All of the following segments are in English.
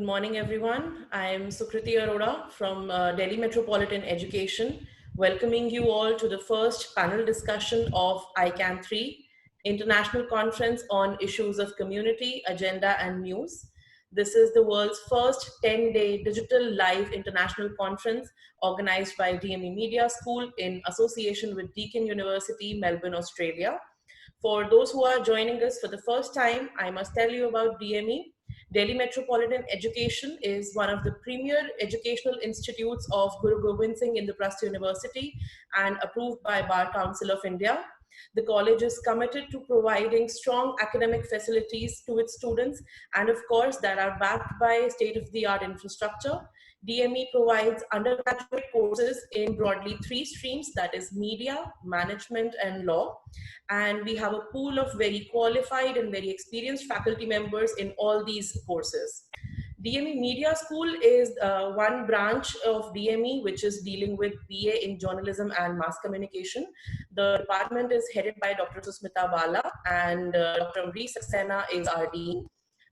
morning, everyone. I'm Sukriti Arora from Delhi Metropolitan Education, welcoming you all to the first panel discussion of ICAN 3, International Conference on Issues of Community, Agenda and News. This is the world's first 10-day digital live international conference organized by DME Media School in association with Deakin University, Melbourne, Australia. For those who are joining us for the first time, I must tell you about DME. Delhi Metropolitan Education is one of the premier educational institutes of Guru Gobind Singh Indraprastha University and approved by Bar Council of India. The college is committed to providing strong academic facilities to its students and of course that are backed by state-of-the-art infrastructure. DME provides undergraduate courses in broadly three streams, that is media, management and law. And we have a pool of very qualified and very experienced faculty members in all these courses. DME Media School is one branch of DME which is dealing with BA in journalism and mass communication. The department is headed by Dr. Susmita Bala and Dr. Ravi Saxena is our dean.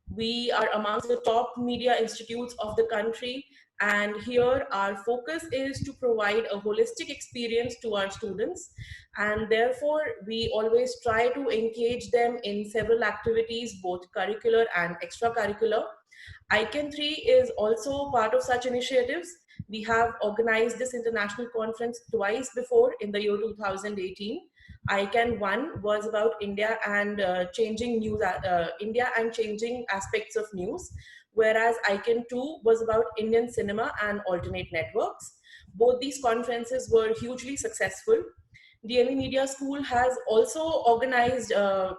We are amongst the top media institutes of the country, and here our focus is to provide a holistic experience to our students, and therefore we always try to engage them in several activities, both curricular and extracurricular. ICAN 3 is also part of such initiatives. We have organized this international conference twice before in the year 2018. ICAN 1 was about India and India and changing aspects of news, whereas ICAN 2 was about Indian cinema and alternate networks. Both these conferences were hugely successful. DME Media School has also organized a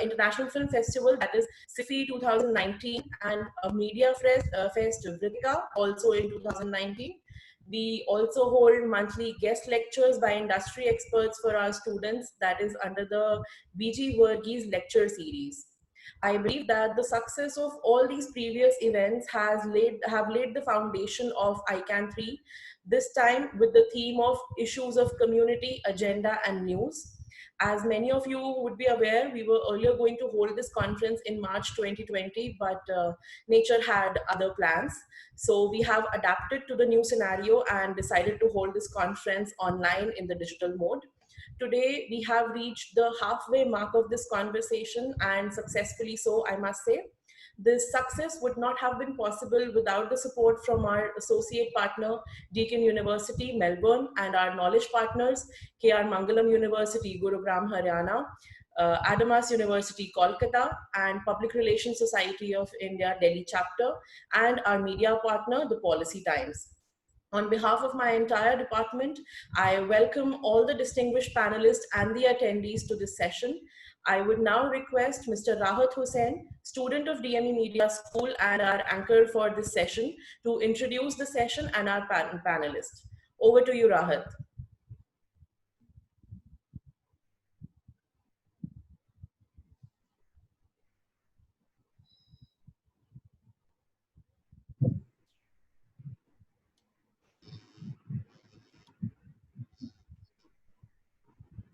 international film festival, that is SIFI 2019, and a media fest Vritika also in 2019. We also hold monthly guest lectures by industry experts for our students, that is under the BG Varghese lecture series. I believe that the success of all these previous events have laid the foundation of ICAN 3, this time with the theme of issues of community, agenda and news. As many of you would be aware, we were earlier going to hold this conference in March 2020, but nature had other plans. So we have adapted to the new scenario and decided to hold this conference online in the digital mode. Today, we have reached the halfway mark of this conversation, and successfully so, I must say. This success would not have been possible without the support from our associate partner, Deakin University, Melbourne, and our knowledge partners, KR Mangalam University, Gurugram, Haryana, Adamas University, Kolkata, and Public Relations Society of India, Delhi chapter, and our media partner, The Policy Times. On behalf of my entire department, I welcome all the distinguished panelists and the attendees to this session. I would now request Mr. Rahat Hussain, student of DME Media School and our anchor for this session, to introduce the session and our panelists. Over to you, Rahat.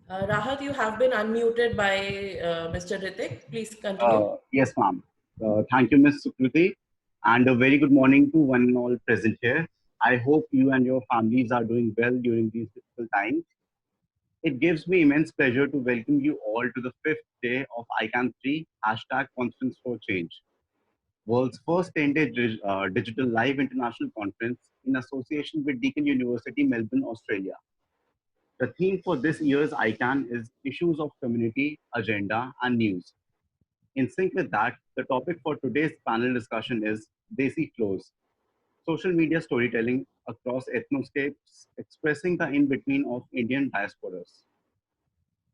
Rahat, you have been unmuted by Mr. Ritik. Please continue. Yes, ma'am. Thank you, Ms. Sukriti, and a very good morning to one and all present here. I hope you and your families are doing well during these difficult times. It gives me immense pleasure to welcome you all to the fifth day of ICAN 3 #Conference for Change, world's first 10-day digital live international conference in association with Deakin University, Melbourne, Australia. The theme for this year's ICAN is Issues of Community, Agenda and News. In sync with that, the topic for today's panel discussion is Desi Flows, social media storytelling across ethnoscapes, expressing the in-between of Indian diasporas.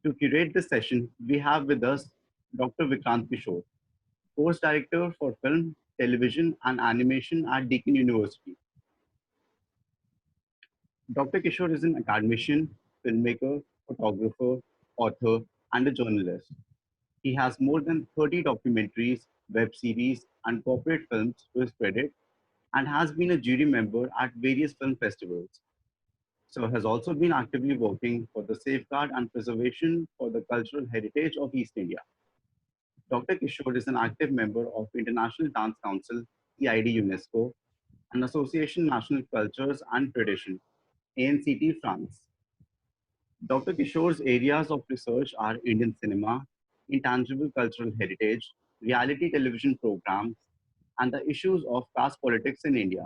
To curate this session, we have with us Dr. Vikrant Kishore, Course Director for Film, Television and Animation at Deakin University. Dr. Kishore is an academician, filmmaker, photographer, author, and a journalist. He has more than 30 documentaries, web series, and corporate films to his credit, and has been a jury member at various film festivals. So has also been actively working for the safeguard and preservation for the cultural heritage of East India. Dr. Kishore is an active member of International Dance Council, CID UNESCO, and Association National Cultures and Tradition, ANCT France. Dr. Kishore's areas of research are Indian cinema, intangible cultural heritage, reality television programs, and the issues of caste politics in India.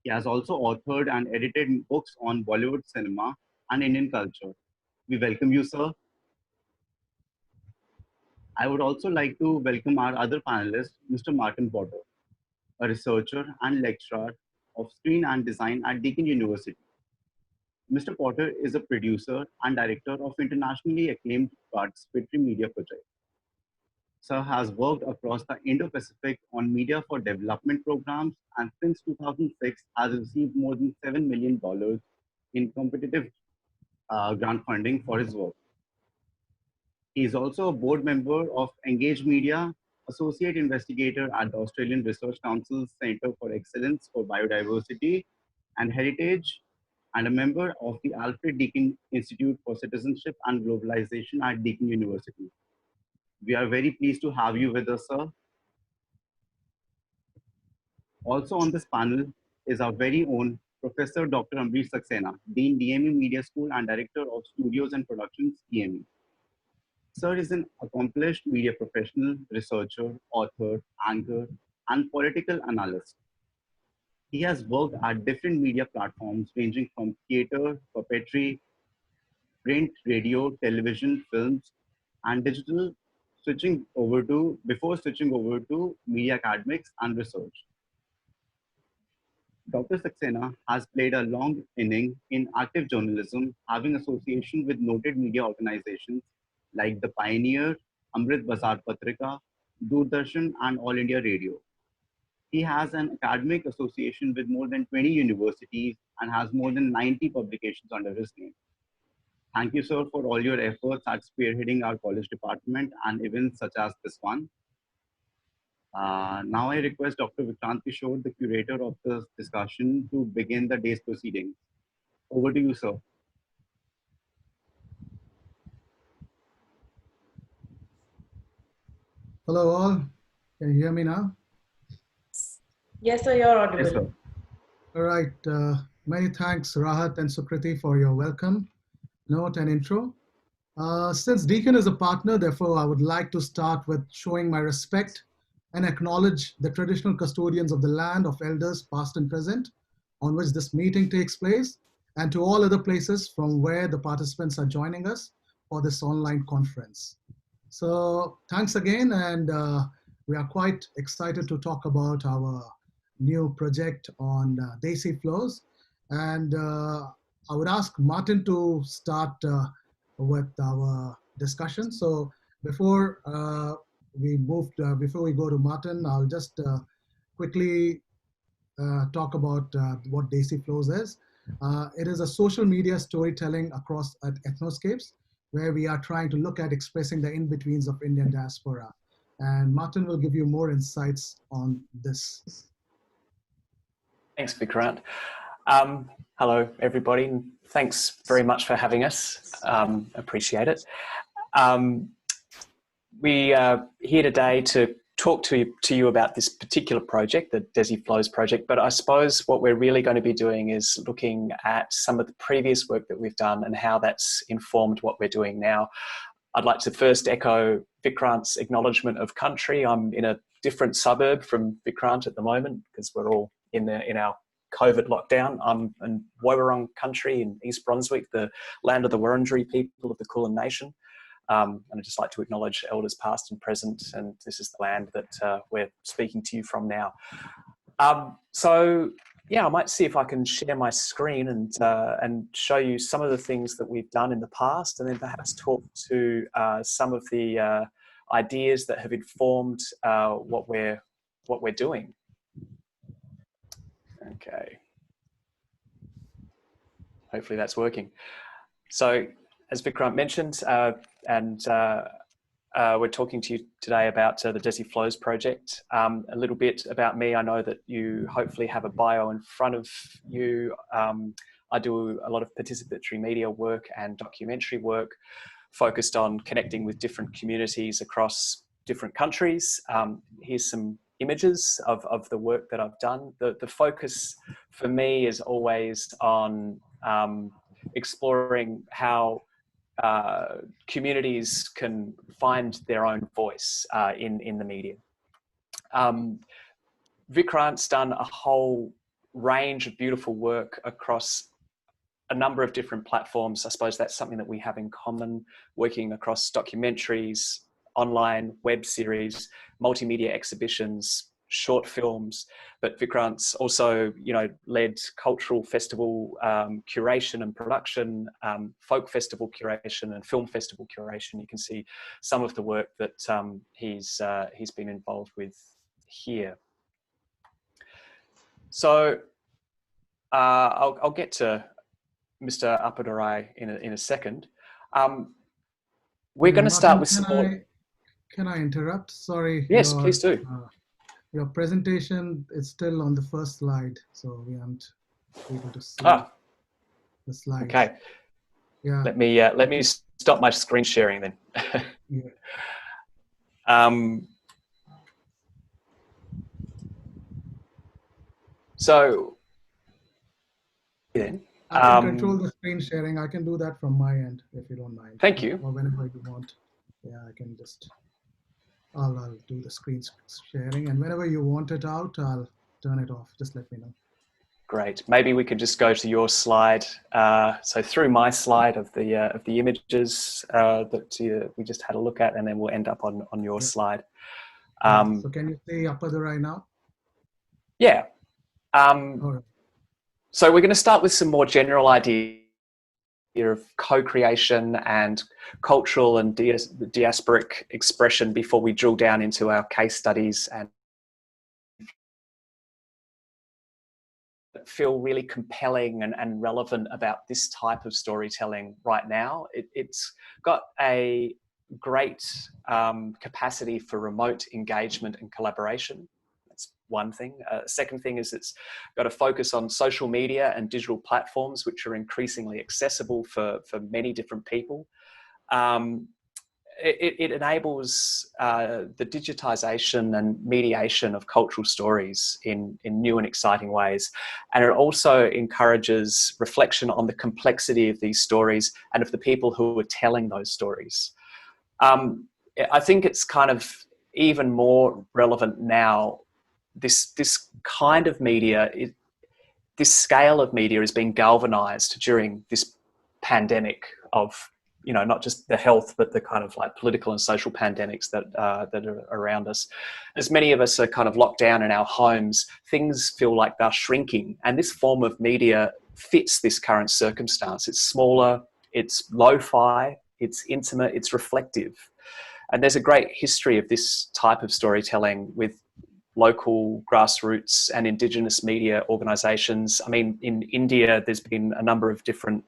He has also authored and edited books on Bollywood cinema and Indian culture. We welcome you, sir. I would also like to welcome our other panelist, Mr. Martin Potter, a researcher and lecturer of screen and design at Deakin University. Mr. Potter is a producer and director of internationally acclaimed participatory media project. Sir has worked across the Indo-Pacific on media for development programs and since 2006 has received more than $7 million in competitive grant funding for his work. He is also a board member of Engage Media, associate investigator at the Australian Research Council's Centre for Excellence for Biodiversity and Heritage, and a member of the Alfred Deakin Institute for Citizenship and Globalization at Deakin University. We are very pleased to have you with us, sir. Also on this panel is our very own Professor Dr. Ravi Saxena, Dean DME Media School and Director of Studios and Productions, DME. Sir is an accomplished media professional, researcher, author, anchor, and political analyst. He has worked at different media platforms ranging from theater, puppetry, print, radio, television, films, and digital, before switching over to media academics and research. Dr. Saxena has played a long inning in active journalism, having association with noted media organizations like the Pioneer, Amrit Bazar Patrika, Doordarshan, and All India Radio. He has an academic association with more than 20 universities and has more than 90 publications under his name. Thank you, sir, for all your efforts at spearheading our college department and events such as this one. Now I request Dr. Vikrant Kishore, the curator of this discussion, to begin the day's proceedings. Over to you, sir. Hello all, can you hear me now? Yes, sir, you're audible. Yes, sir. All right, many thanks Rahat and Sukriti for your welcome note and intro. Since Deakin is a partner, therefore I would like to start with showing my respect and acknowledge the traditional custodians of the land of elders past and present on which this meeting takes place, and to all other places from where the participants are joining us for this online conference. So thanks again, and we are quite excited to talk about our new project on Desi flows. And I would ask Martin to start with our discussion. So before before we go to Martin, I'll just quickly talk about what Desi Flows is. It is a social media storytelling across ethnoscapes, where we are trying to look at expressing the in-betweens of Indian diaspora. And Martin will give you more insights on this. Thanks, Vikrant. Hello, everybody. And thanks very much for having us. Appreciate it. We are here today to talk to you about this particular project, the Desi Flows project, but I suppose what we're really going to be doing is looking at some of the previous work that we've done and how that's informed what we're doing now. I'd like to first echo Vikrant's acknowledgement of country. I'm in a different suburb from Vikrant at the moment because we're all in our COVID lockdown. I'm in Woiwurrung country in East Brunswick, the land of the Wurundjeri people of the Kulin Nation. And I'd just like to acknowledge elders past and present, and this is the land that we're speaking to you from now. So yeah, I might see if I can share my screen and show you some of the things that we've done in the past, and then perhaps talk to some of the ideas that have informed what we're doing. Okay. Hopefully that's working. So as Vikrant mentioned, we're talking to you today about the Desi Flows project. A little bit about me. I know that you hopefully have a bio in front of you. I do a lot of participatory media work and documentary work focused on connecting with different communities across different countries. Here's some images of the work that I've done. The focus for me is always on exploring how communities can find their own voice in the media. Vikrant's done a whole range of beautiful work across a number of different platforms. I suppose that's something that we have in common, working across documentaries, online web series, multimedia exhibitions, short films. But Vikrant's also, led cultural festival curation and production, folk festival curation and film festival curation. You can see some of the work that he's been involved with here. So I'll get to Mr. Appadurai in a second. We're going to start with some more. Can I interrupt? Sorry. Yes, please do. Your presentation is still on the first slide, so we aren't able to see the slides. Okay. Yeah. Let me stop my screen sharing then. Yeah. So then. I can control the screen sharing. I can do that from my end if you don't mind. Thank you. Or whenever you want. Yeah, I can just, I'll do the screen sharing, and whenever you want it out, I'll turn it off. Just let me know. Great. Maybe we could just go to your slide. So through my slide of the images that we just had a look at, and then we'll end up on your slide. So can you see Appadurai now? Yeah. All right. So we're going to start with some more general ideas of co-creation and cultural and diasporic expression before we drill down into our case studies and feel really compelling and relevant about this type of storytelling right now. It's got a great capacity for remote engagement and collaboration. One thing. Second thing is it's got a focus on social media and digital platforms, which are increasingly accessible for many different people. It enables the digitization and mediation of cultural stories in new and exciting ways. And it also encourages reflection on the complexity of these stories and of the people who are telling those stories. I think it's kind of even more relevant now. This kind of media, this scale of media is being galvanized during this pandemic of, not just the health, but the kind of like political and social pandemics that are around us. As many of us are kind of locked down in our homes, things feel like they're shrinking. And this form of media fits this current circumstance. It's smaller, it's lo-fi, it's intimate, it's reflective. And there's a great history of this type of storytelling with local grassroots and indigenous media organizations. I mean, in India, there's been a number of different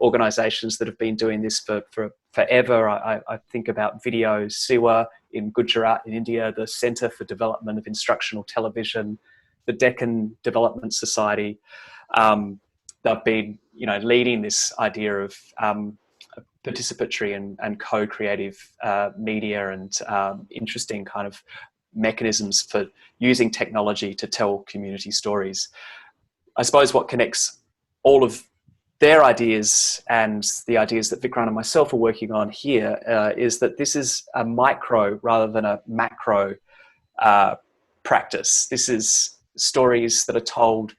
organizations that have been doing this for forever. I think about Video Siwa in Gujarat in India, the Center for Development of Instructional Television, the Deccan Development Society. They've been, leading this idea of participatory and co-creative media and interesting kind of mechanisms for using technology to tell community stories. I suppose what connects all of their ideas and the ideas that Vikrant and myself are working on here is that this is a micro rather than a macro practice. This is stories that are told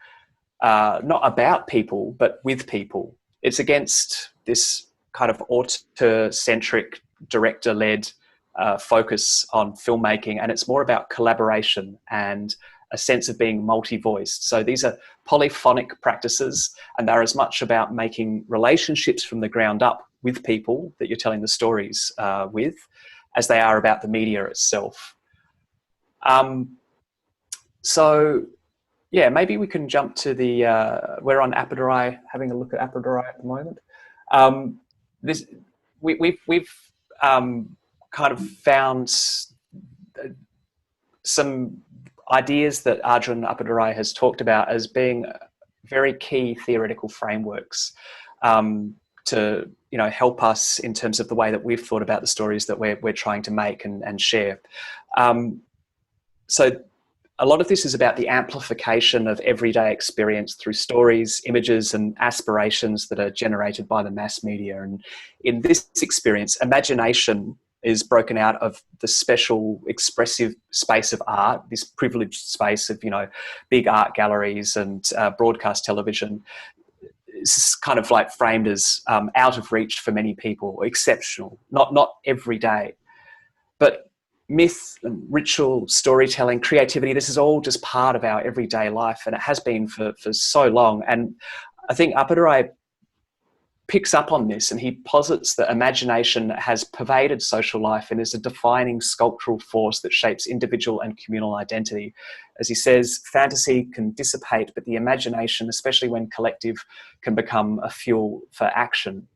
not about people, but with people. It's against this kind of author-centric, director-led focus on filmmaking, and it's more about collaboration and a sense of being multi-voiced. So these are polyphonic practices, and they're as much about making relationships from the ground up with people that you're telling the stories with, as they are about the media itself. So yeah, maybe we can jump to the, we're on Appadurai, having a look at Appadurai at the moment. We've kind of found some ideas that Arjun Appadurai has talked about as being very key theoretical frameworks to help us in terms of the way that we've thought about the stories that we're trying to make and share. So a lot of this is about the amplification of everyday experience through stories, images, and aspirations that are generated by the mass media. And in this experience, imagination is broken out of the special expressive space of art, this privileged space of, big art galleries and broadcast television. It's kind of like framed as out of reach for many people, exceptional, not every day. But myth and ritual, storytelling, creativity, this is all just part of our everyday life, and it has been for so long. And I think Appadurai picks up on this, and he posits that imagination has pervaded social life and is a defining sculptural force that shapes individual and communal identity. As he says, fantasy can dissipate, but the imagination, especially when collective, can become a fuel for action.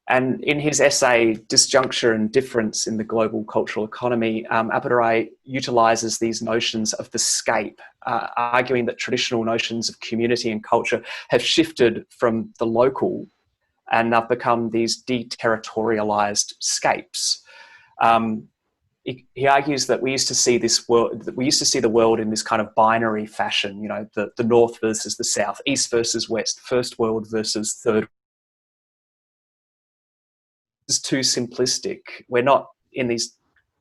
And in his essay, Disjuncture and Difference in the Global Cultural Economy, Appadurai utilises these notions of the scape, arguing that traditional notions of community and culture have shifted from the local and have become these deterritorialised scapes. He argues that we used to see the world in this kind of binary fashion, the North versus the South, East versus West, First World versus Third. It's too simplistic. We're not in these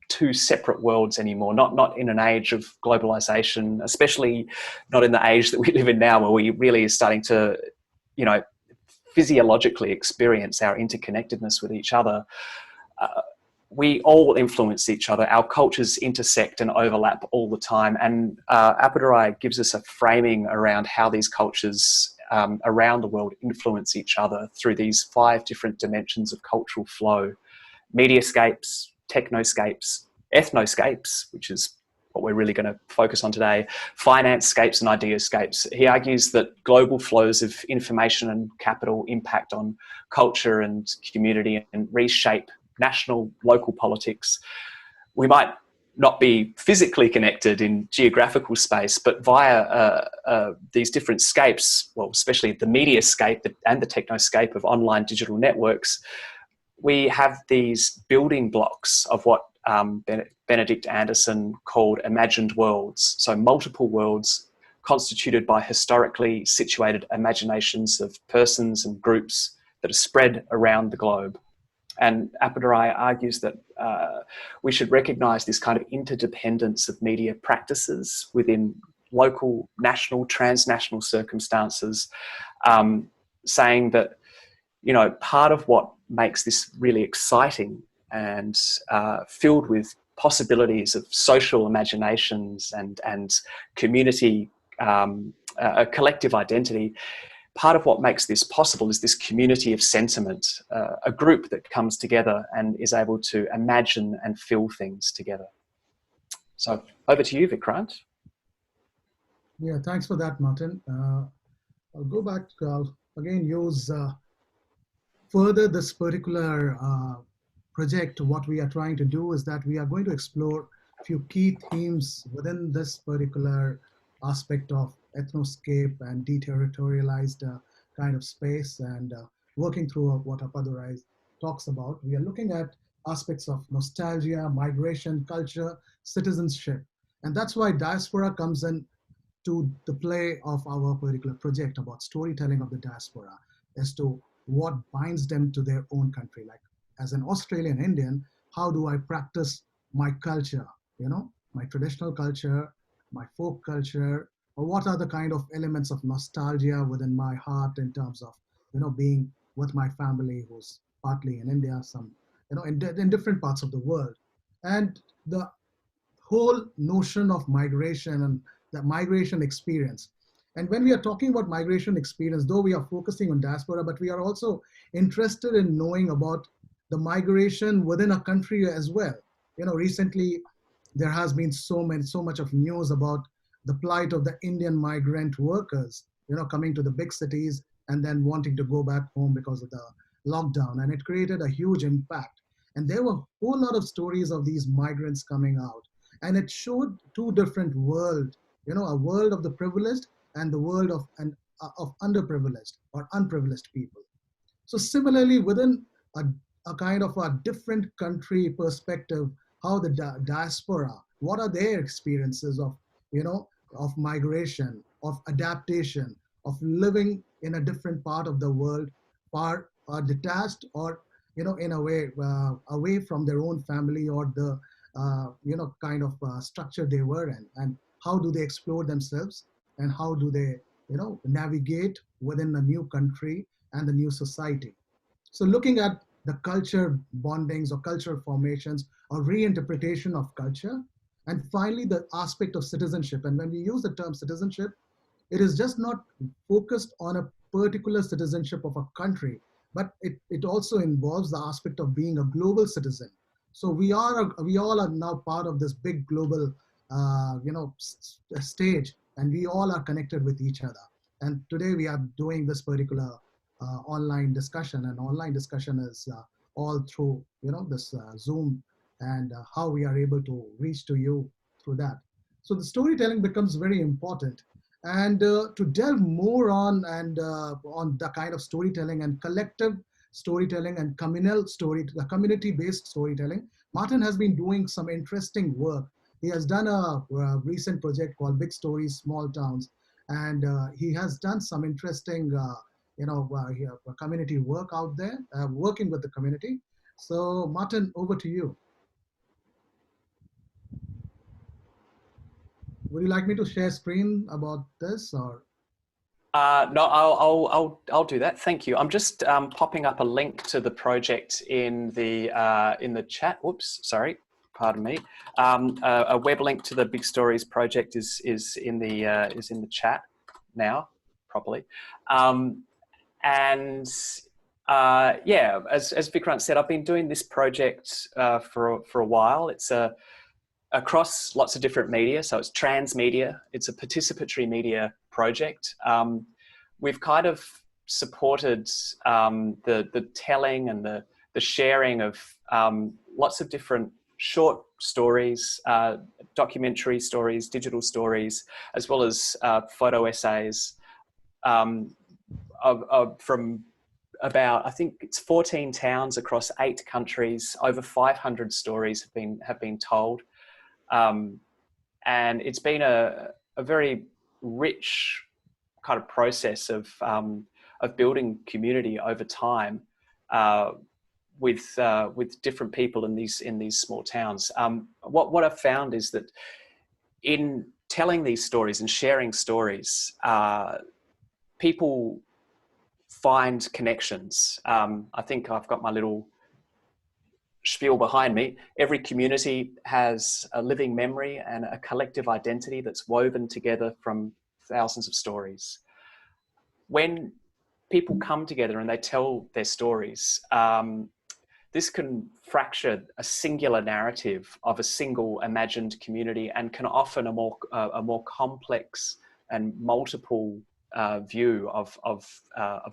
two separate worlds anymore, not in an age of globalization, especially not in the age that we live in now, where we really are starting to, physiologically experience our interconnectedness with each other. We all influence each other. Our cultures intersect and overlap all the time. And Appadurai gives us a framing around how these cultures around the world influence each other through these 5 different dimensions of cultural flow: mediascapes, technoscapes, ethnoscapes, which is what we're really going to focus on today, finance-scapes and ideascapes. He argues that global flows of information and capital impact on culture and community and reshape national, local politics. We might not be physically connected in geographical space, but via these different scapes, well, especially the mediascape and the technoscape of online digital networks, we have these building blocks of what Benedict Anderson called imagined worlds. So multiple worlds constituted by historically situated imaginations of persons and groups that are spread around the globe. And Appadurai argues that we should recognise this kind of interdependence of media practices within local, national, transnational circumstances, saying that, part of what makes this really exciting and filled with possibilities of social imaginations and community, a collective identity, part of what makes this possible is this community of sentiment, a group that comes together and is able to imagine and feel things together. So over to you, Vikrant. Yeah, thanks for that, Martin. I'll go back, I'll again use further this particular project. What we are trying to do is that we are going to explore a few key themes within this particular aspect of ethnoscape and deterritorialized kind of space, and working through what Appadurai talks about. We are looking at aspects of nostalgia, migration, culture, citizenship. And that's why diaspora comes in to the play of our particular project about storytelling of the diaspora as to what binds them to their own country. Like as an Australian Indian, how do I practice my culture, my traditional culture, my folk culture, or what are the kind of elements of nostalgia within my heart in terms of, being with my family who's partly in India, some, in different parts of the world. And the whole notion of migration and the migration experience. And when we are talking about migration experience, though we are focusing on diaspora, but we are also interested in knowing about the migration within a country as well. Recently there has been so much of news about the plight of the Indian migrant workers, coming to the big cities and then wanting to go back home because of the lockdown. And it created a huge impact. And there were a whole lot of stories of these migrants coming out. And it showed 2 different worlds, a world of the privileged and the world of underprivileged or unprivileged people. So similarly, within a kind of a different country perspective, how the diaspora what are their experiences of, of migration, of adaptation, of living in a different part of the world, far detached, or in a way away from their own family, or the kind of structure they were in, and how do they explore themselves, and how do they navigate within a new country and the new society. So looking at the culture bondings or cultural formations or reinterpretation of culture, and finally the aspect of citizenship. And when we use the term citizenship, it is just not focused on a particular citizenship of a country, but it also involves the aspect of being a global citizen. So we all are now part of this big global stage, and we all are connected with each other. And today we are doing this particular online discussion, and online discussion is all through this Zoom, and how we are able to reach to you through that. So the storytelling becomes very important. And to delve more on on the kind of storytelling and collective storytelling and community-based storytelling, Martin has been doing some interesting work. He has done a recent project called Big Stories, Small Towns, and he has done some interesting community work out there, working with the community. So Martin, over to you. Would you like me to share screen about this, or? No, I'll do that. Thank you. I'm just popping up a link to the project in the chat. Whoops, sorry, pardon me. A web link to the Big Stories project is in the chat now, properly. And yeah, as Vikrant said, I've been doing this project for a while. It's across lots of different media. So it's transmedia. It's a participatory media project. We've kind of supported the telling and the sharing of lots of different short stories, documentary stories, digital stories, as well as photo essays from about, I think it's 14 towns across 8 countries. Over 500 stories have been told. And it's been a very rich kind of process of building community over time with different people in these small towns. What I've found is that in telling these stories and sharing stories, people find connections. I think I've got my little spiel behind me. Every community has a living memory and a collective identity that's woven together from thousands of stories. When people come together and they tell their stories, this can fracture a singular narrative of a single imagined community, and can often a more complex and multiple view of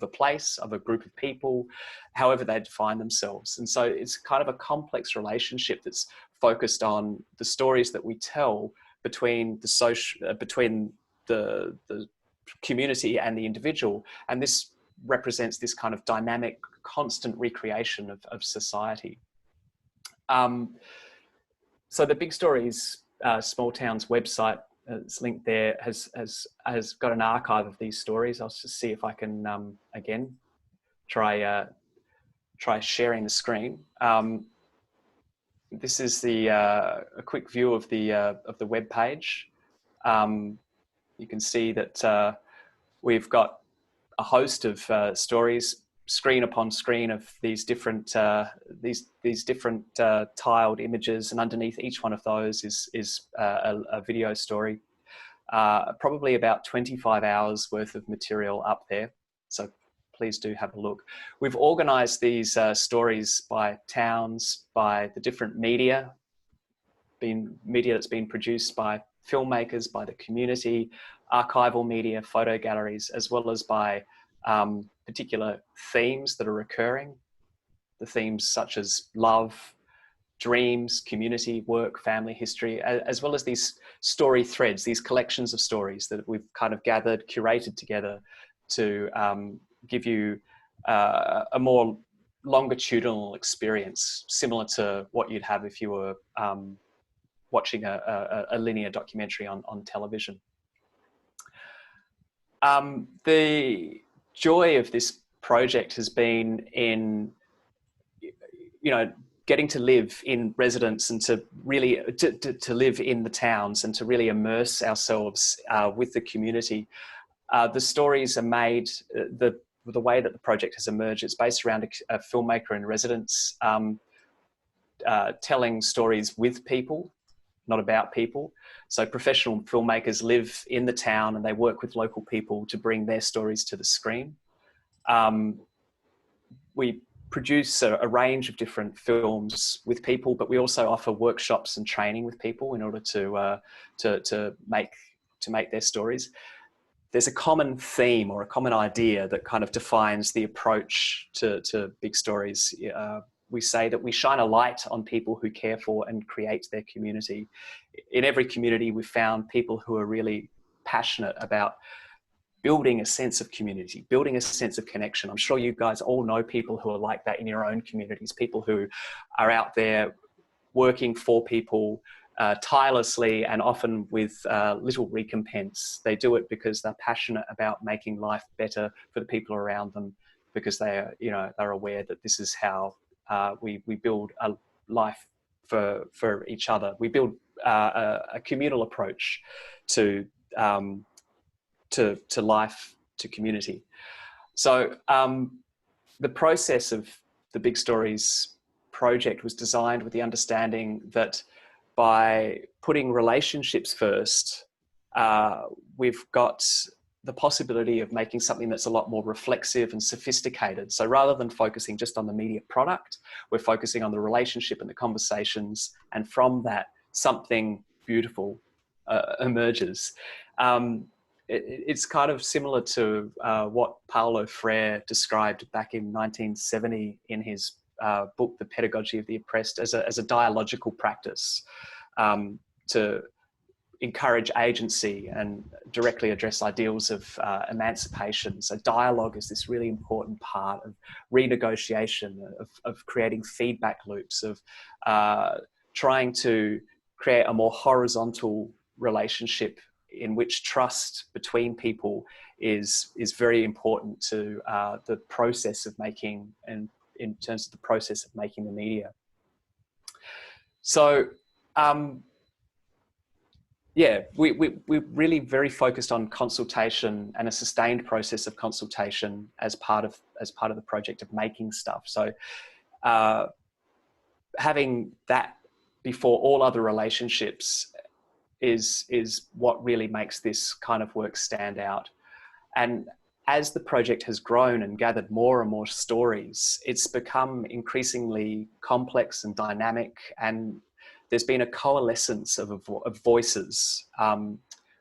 a place, of a group of people, however they define themselves. And so it's kind of a complex relationship that's focused on the stories that we tell between the community and the individual. And this represents this kind of dynamic, constant recreation of society. So the Big Stories Small Towns website, it's linked there, has got an archive of these stories. I'll just see if I can again try sharing the screen. This is a quick view of the web page. You can see that we've got a host of stories, screen upon screen, of these different tiled images, and underneath each one of those is a video story. Probably about 25 hours worth of material up there, so please do have a look. We've organised these stories by towns, by the different media that's been produced by filmmakers, by the community, archival media, photo galleries, as well as by particular themes that are recurring. The themes such as love, dreams, community, work, family, history, as well as these story threads, these collections of stories that we've kind of gathered, curated together to give you a more longitudinal experience, similar to what you'd have if you were watching a linear documentary on television. The joy of this project has been in, getting to live in residence and to really to live in the towns and to really immerse ourselves with the community. The stories are made, the way that the project has emerged, it's based around a filmmaker in residence telling stories with people, not about people. So professional filmmakers live in the town and they work with local people to bring their stories to the screen. We produce a range of different films with people, but we also offer workshops and training with people in order to make their stories. There's a common theme or a common idea that kind of defines the approach to big stories. We say that we shine a light on people who care for and create their community. In every community, we've found people who are really passionate about building a sense of community, building a sense of connection. I'm sure you guys all know people who are like that in your own communities, people who are out there working for people tirelessly and often with little recompense. They do it because they're passionate about making life better for the people around them, because they're aware that this is how we build a life for each other. We build a communal approach to life, to community. So the process of the Big Stories project was designed with the understanding that by putting relationships first, we've got the possibility of making something that's a lot more reflexive and sophisticated. So rather than focusing just on the media product, we're focusing on the relationship and the conversations, and from that, something beautiful emerges. It's kind of similar to what Paulo Freire described back in 1970 in his book, The Pedagogy of the Oppressed, as a dialogical practice to encourage agency and directly address ideals of emancipation. So dialogue is this really important part of renegotiation, of creating feedback loops, of trying to create a more horizontal relationship in which trust between people is very important to the process of making, and in terms of the process of making the media. So we're really very focused on consultation and a sustained process of consultation as part of the project of making stuff. So having that before all other relationships is what really makes this kind of work stand out. And as the project has grown and gathered more and more stories, it's become increasingly complex and dynamic, and there's been a coalescence of voices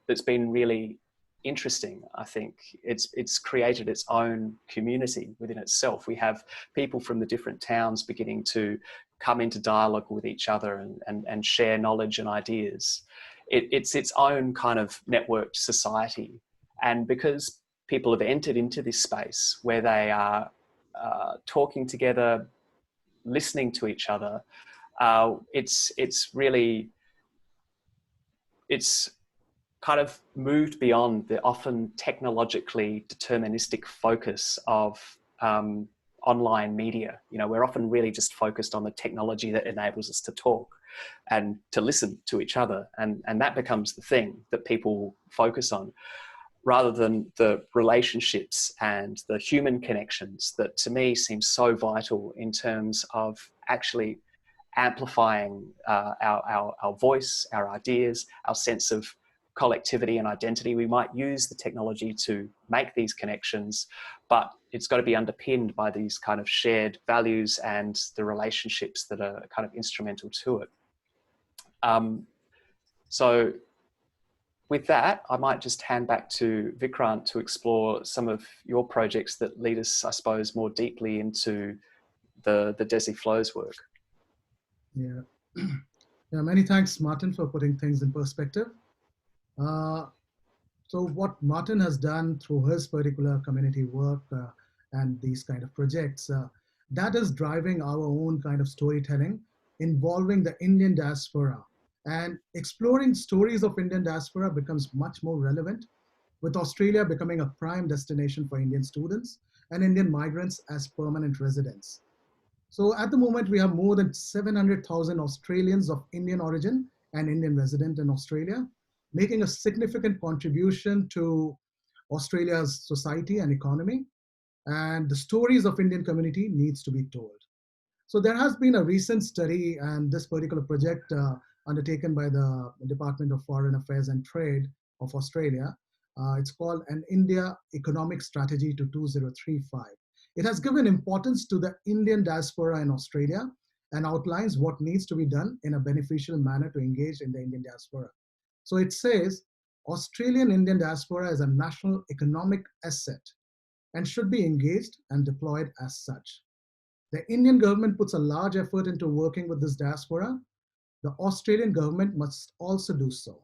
that's been really interesting. I think it's created its own community within itself. We have people from the different towns beginning to come into dialogue with each other and share knowledge and ideas. It's its own kind of networked society. And because people have entered into this space where they are talking together, listening to each other, it's kind of moved beyond the often technologically deterministic focus of online media. We're often really just focused on the technology that enables us to talk and to listen to each other, and that becomes the thing that people focus on, rather than the relationships and the human connections that to me seem so vital in terms of actually amplifying our voice, our ideas, our sense of collectivity and identity. We might use the technology to make these connections, but it's got to be underpinned by these kind of shared values and the relationships that are kind of instrumental to it. So with that, I might just hand back to Vikrant to explore some of your projects that lead us, I suppose, more deeply into the Desi Flows work. Yeah. Many thanks, Martin, for putting things in perspective. So what Martin has done through his particular community work and these kind of projects, that is driving our own kind of storytelling involving the Indian diaspora And exploring stories of Indian diaspora becomes much more relevant, with Australia becoming a prime destination for Indian students and Indian migrants as permanent residents. So at the moment, we have more than 700,000 Australians of Indian origin and Indian resident in Australia, making a significant contribution to Australia's society and economy. And the stories of Indian community needs to be told. So there has been a recent study, and this particular project undertaken by the Department of Foreign Affairs and Trade of Australia. It's called An India Economic Strategy to 2035. It has given importance to the Indian diaspora in Australia and outlines what needs to be done in a beneficial manner to engage in the Indian diaspora. So it says, Australian Indian diaspora is a national economic asset and should be engaged and deployed as such. The Indian government puts a large effort into working with this diaspora. The Australian government must also do so.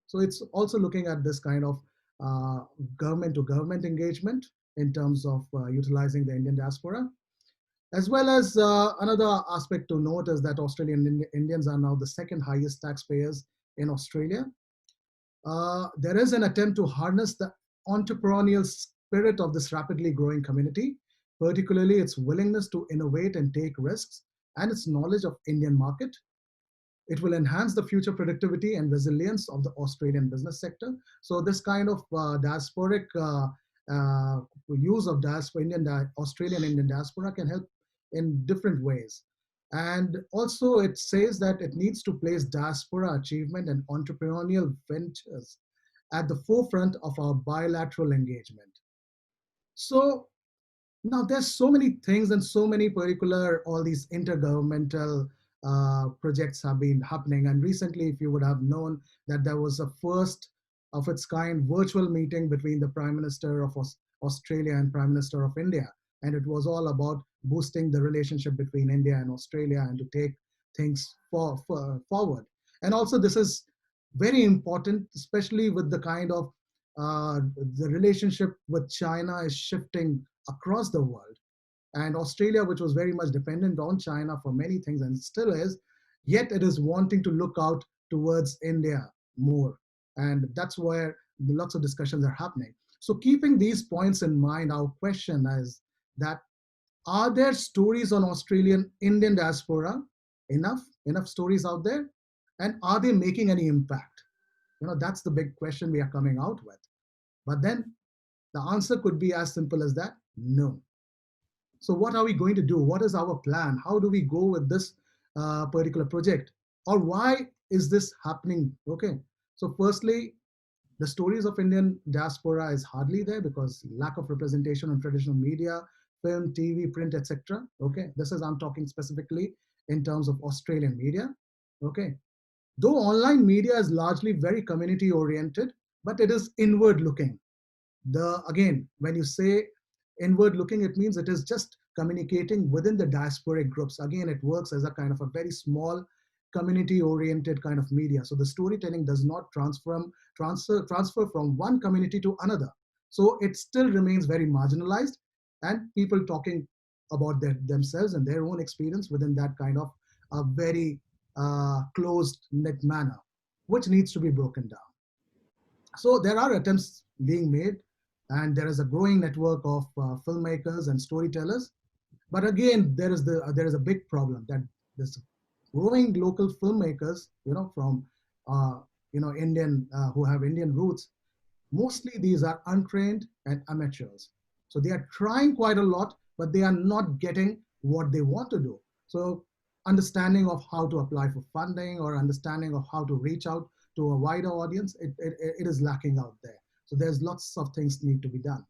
So it's also looking at this kind of government to government engagement in terms of utilizing the Indian diaspora. As well as another aspect to note is that Australian Indians are now the second highest taxpayers in Australia. There is an attempt to harness the entrepreneurial spirit of this rapidly growing community, particularly its willingness to innovate and take risks and its knowledge of Indian market. It will enhance the future productivity and resilience of the Australian business sector. So this kind of diasporic use of Australian Indian diaspora can help in different ways. And also it says that it needs to place diaspora achievement and entrepreneurial ventures at the forefront of our bilateral engagement. So now there's so many things and so many particular, all these intergovernmental projects have been happening. And recently, if you would have known that there was a first of its kind virtual meeting between the Prime Minister of Australia and Prime Minister of India. And it was all about boosting the relationship between India and Australia and to take things forward. And also this is very important, especially with the kind of the relationship with China is shifting across the world. And Australia, which was very much dependent on China for many things and still is, yet it is wanting to look out towards India more. And that's where lots of discussions are happening. So keeping these points in mind, our question is that, are there stories on Australian Indian diaspora, enough stories out there? And are they making any impact? That's the big question we are coming out with. But then the answer could be as simple as that, no. So what are we going to do? What is our plan? How do we go with this particular project? Or why is this happening? Okay, so firstly, the stories of Indian diaspora is hardly there because lack of representation on traditional media, film, TV, print, etc. Okay, I'm talking specifically in terms of Australian media. Okay, though online media is largely very community oriented, but it is inward looking. Again, when you say inward looking, it means it is just communicating within the diasporic groups. Again, it works as a kind of a very small community oriented kind of media. So the storytelling does not transfer from one community to another. So it still remains very marginalized and people talking about themselves and their own experience within that kind of a very closed knit manner, which needs to be broken down. So there are attempts being made, and there is a growing network of filmmakers and storytellers. But again, there is a big problem that this growing local filmmakers, from Indian who have Indian roots, mostly these are untrained and amateurs. So they are trying quite a lot, but they are not getting what they want to do. So understanding of how to apply for funding or understanding of how to reach out to a wider audience, it is lacking out there. So there's lots of things need to be done.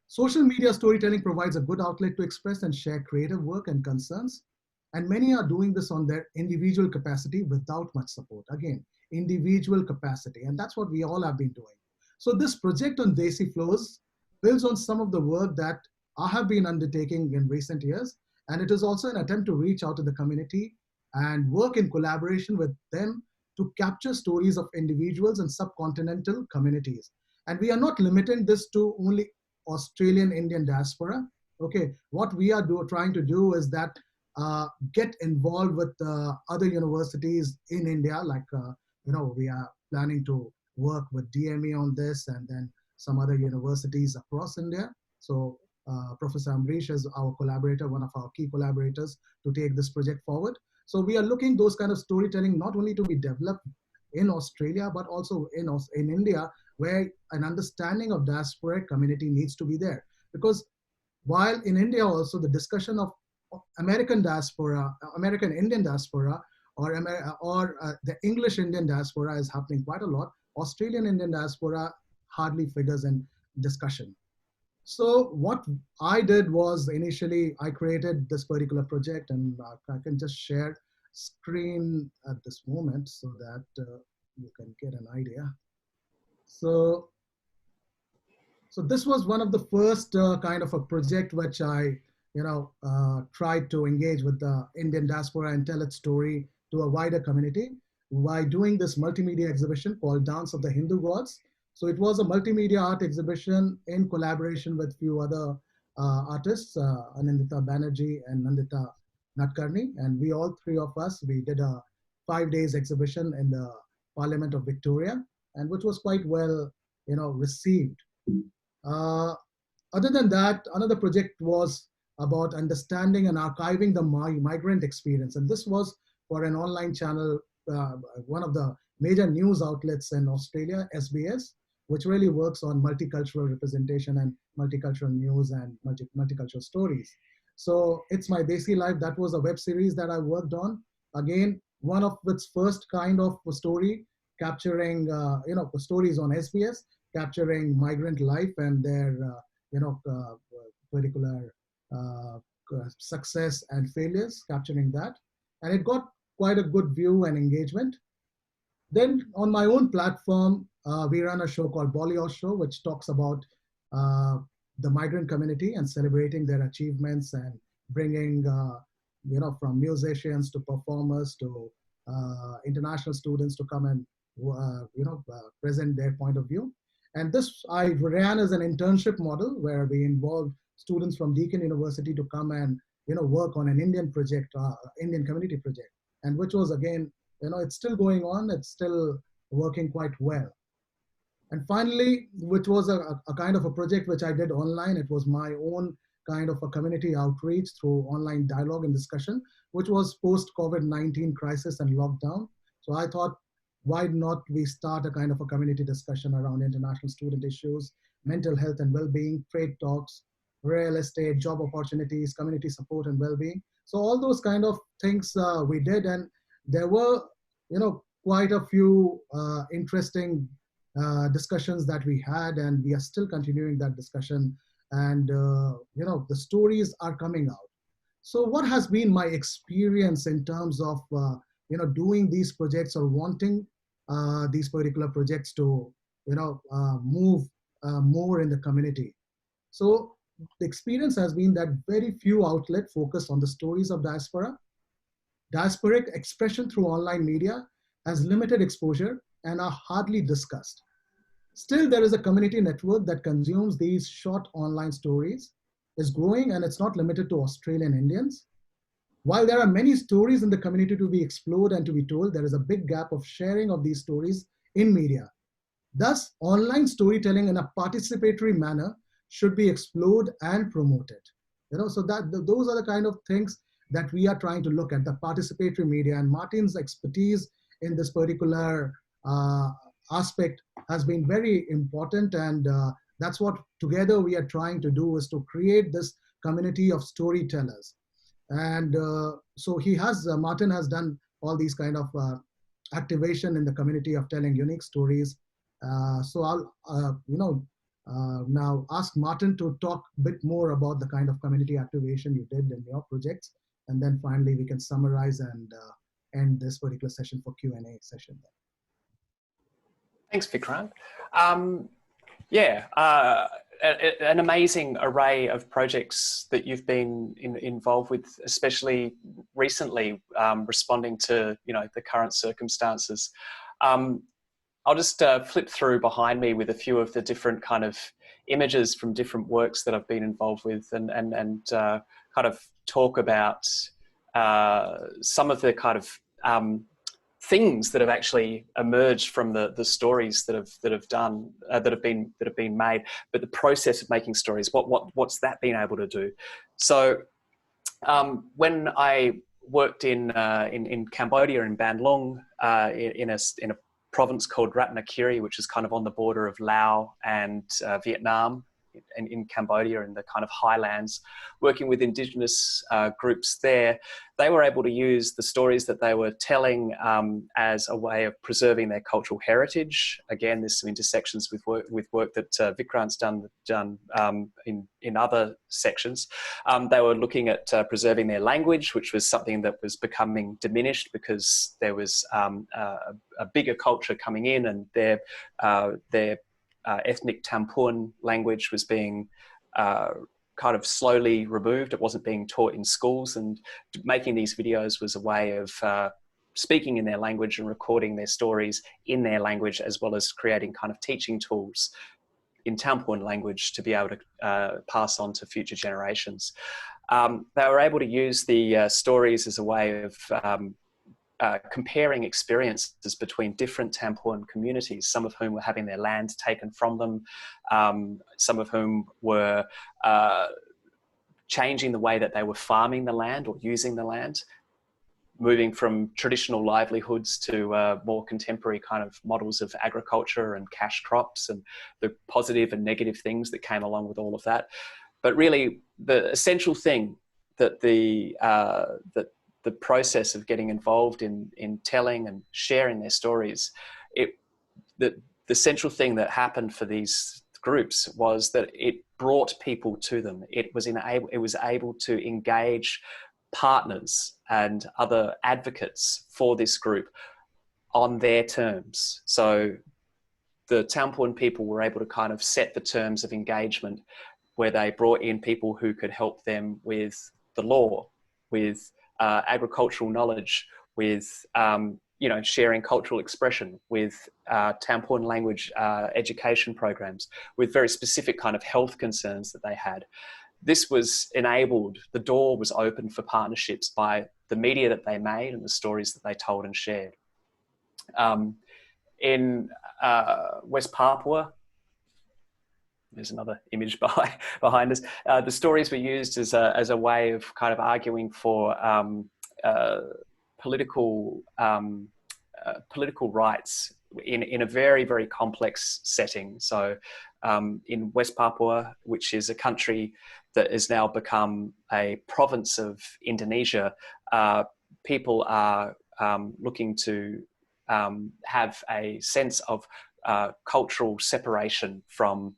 Social media storytelling provides a good outlet to express and share creative work and concerns. And many are doing this on their individual capacity without much support. Again, individual capacity. And that's what we all have been doing. So this project on Desi Flows builds on some of the work that I have been undertaking in recent years. And it is also an attempt to reach out to the community and work in collaboration with them to capture stories of individuals and subcontinental communities. And we are not limiting this to only Australian Indian diaspora. Okay, what we are trying to do is that get involved with other universities in India. Like, we are planning to work with DME on this, and then some other universities across India. So Professor Amrish is our collaborator, one of our key collaborators to take this project forward. So we are looking those kind of storytelling not only to be developed in Australia, but also in India, where an understanding of diasporic community needs to be there. Because while in India also the discussion of American diaspora, American Indian diaspora, or the English Indian diaspora is happening quite a lot, Australian Indian diaspora hardly figures in discussion. So what I did was, initially I created this particular project, and I can just share screen at this moment so that you can get an idea. So this was one of the first kind of a project which I tried to engage with the Indian diaspora and tell its story to a wider community by doing this multimedia exhibition called Dance of the Hindu Gods. So it was a multimedia art exhibition in collaboration with few other artists, Anindita Banerjee and Nandita Natkarni. And we all three of us, we did a 5 days exhibition in the Parliament of Victoria, and which was quite well, received. Other than that, another project was about understanding and archiving the migrant experience. And this was for an online channel, one of the major news outlets in Australia, SBS, which really works on multicultural representation and multicultural news and multicultural stories. So It's My Desi Life, that was a web series that I worked on. Again, one of its first kind of story, capturing, the stories on SBS, capturing migrant life and their, particular success and failures, capturing that. And it got quite a good view and engagement. Then on my own platform, we run a show called Bollywood Show, which talks about the migrant community and celebrating their achievements and bringing, from musicians to performers to international students to come and, present their point of view. And this I ran as an internship model where we involved students from Deakin University to come and, work on an Indian project, Indian community project, and which was, again, it's still going on. It's still working quite well. And finally, which was a kind of a project which I did online. It was my own kind of a community outreach through online dialogue and discussion, which was post-COVID-19 crisis and lockdown. So I thought, why not we start a kind of a community discussion around international student issues, mental health and well-being, trade talks, real estate, job opportunities, community support and well-being. So all those kind of things we did, and there were, quite a few interesting discussions that we had, and we are still continuing that discussion. And, the stories are coming out. So what has been my experience in terms of, doing these projects or wanting these particular projects to, move more in the community? So the experience has been that very few outlets focus on the stories of diaspora. Diasporic expression through online media has limited exposure and are hardly discussed. Still, there is a community network that consumes these short online stories, is growing, and it's not limited to Australian Indians. While there are many stories in the community to be explored and to be told, there is a big gap of sharing of these stories in media. Thus, online storytelling in a participatory manner should be explored and promoted. So those are the kind of things that we are trying to look at, the participatory media. And Martin's expertise in this particular aspect has been very important, and that's what together we are trying to do, is to create this community of storytellers. And so Martin has done all these kind of activation in the community of telling unique stories. So I'll now ask Martin to talk a bit more about the kind of community activation you did in your projects, and then finally we can summarize and end this particular session for Q&A session. Thanks, Vikrant. An amazing array of projects that you've been involved with, especially recently, responding to the current circumstances. I'll just flip through behind me with a few of the different kind of images from different works that I've been involved with, and kind of talk about some of the kind of things that have actually emerged from the stories that have been made, but the process of making stories, what's that been able to do? So when I worked in Cambodia, in Ban Luang, in a province called Ratnakiri, which is kind of on the border of Laos and Vietnam, in Cambodia, in the kind of highlands, working with Indigenous groups there, they were able to use the stories that they were telling as a way of preserving their cultural heritage. Again, there's some intersections with work that Vikrant's done in other sections. They were looking at preserving their language, which was something that was becoming diminished because there was a bigger culture coming in, and their ethnic Tampuan language was being kind of slowly removed. It wasn't being taught in schools, and making these videos was a way of speaking in their language and recording their stories in their language, as well as creating kind of teaching tools in Tampuan language to be able to pass on to future generations. They were able to use the stories as a way of comparing experiences between different Tampuan communities, some of whom were having their land taken from them, some of whom were changing the way that they were farming the land or using the land, moving from traditional livelihoods to more contemporary kind of models of agriculture and cash crops, and the positive and negative things that came along with all of that. But really, the essential thing that the process of getting involved in telling and sharing their stories, the central thing that happened for these groups was that it brought people to them. It was able to engage partners and other advocates for this group on their terms. So the Tampuan people were able to kind of set the terms of engagement, where they brought in people who could help them with the law, with agricultural knowledge, with sharing cultural expression, with Tampuan language education programs, with very specific kind of health concerns that they had. This was enabled, the door was opened for partnerships by the media that they made and the stories that they told and shared. In West Papua, there's another image behind us. The stories were used as a way of kind of arguing for political rights in a very, very complex setting. So in West Papua, which is a country that has now become a province of Indonesia, people are looking to have a sense of cultural separation from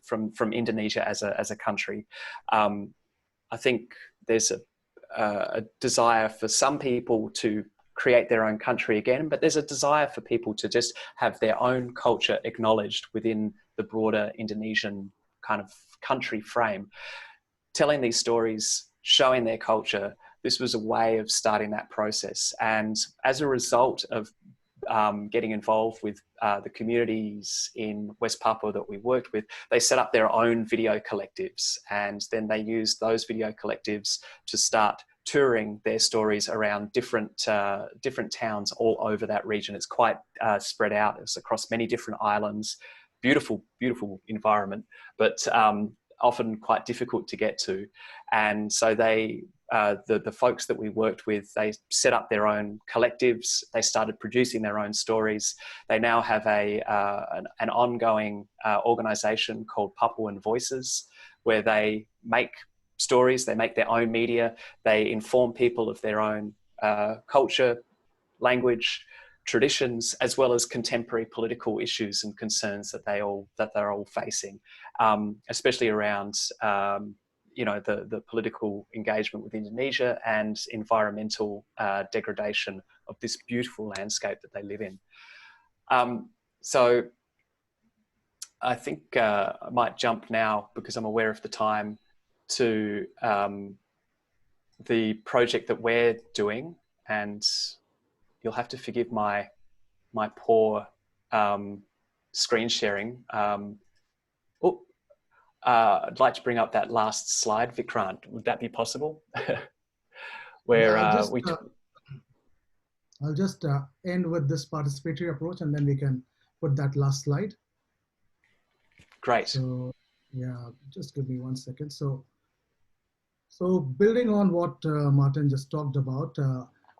from Indonesia as a country. I think there's a desire for some people to create their own country again, but there's a desire for people to just have their own culture acknowledged within the broader Indonesian kind of country frame. Telling these stories, showing their culture, this was a way of starting that process. And as a result of getting involved with the communities in West Papua that we worked with, they set up their own video collectives, and then they used those video collectives to start touring their stories around different towns all over that region. It's quite spread out. It's across many different islands. Beautiful, beautiful environment, but often quite difficult to get to. And so they, the folks that we worked with, they set up their own collectives. They started producing their own stories. They now have an ongoing organization called Papuan Voices, where they make stories, they make their own media, they inform people of their own culture, language, traditions, as well as contemporary political issues and concerns that they're all facing, especially around the political engagement with Indonesia and environmental degradation of this beautiful landscape that they live in. So I think I might jump now, because I'm aware of the time, to the project that we're doing, and you'll have to forgive my poor screen sharing. I'd like to bring up that last slide, Vikrant. Would that be possible? where I'll just end with this participatory approach, and then we can put that last slide. Great. So yeah, just give me 1 second. So building on what Martin just talked about,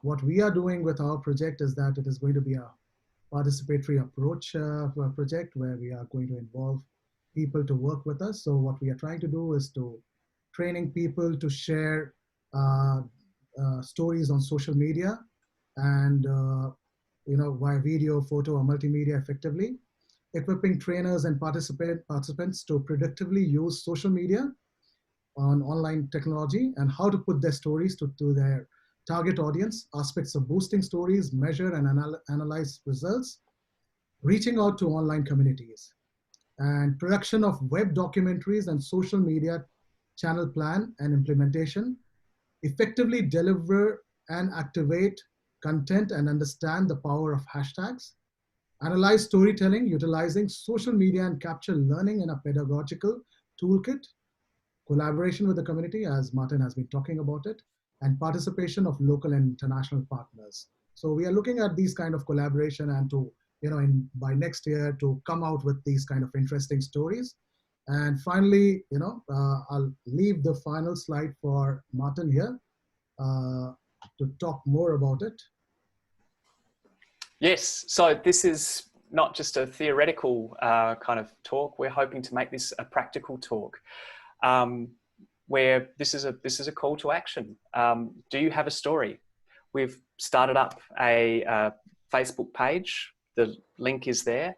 what we are doing with our project is that it is going to be a participatory approach project where we are going to involve people to work with us. So what we are trying to do is to training people to share stories on social media and via video, photo, or multimedia effectively, equipping trainers and participants to predictively use social media on online technology and how to put their stories to their target audience, aspects of boosting stories, measure and analyze results, reaching out to online communities, and production of web documentaries and social media channel plan and implementation, effectively deliver and activate content and understand the power of hashtags, analyze storytelling utilizing social media and capture learning in a pedagogical toolkit, collaboration with the community, as Martin has been talking about it, and participation of local and international partners. So we are looking at these kind of collaboration and to, by next year to come out with these kind of interesting stories. And finally, I'll leave the final slide for Martin here to talk more about it. Yes, so this is not just a theoretical kind of talk. We're hoping to make this a practical talk, where this is a call to action. Do you have a story? We've started up a Facebook page. The link is there,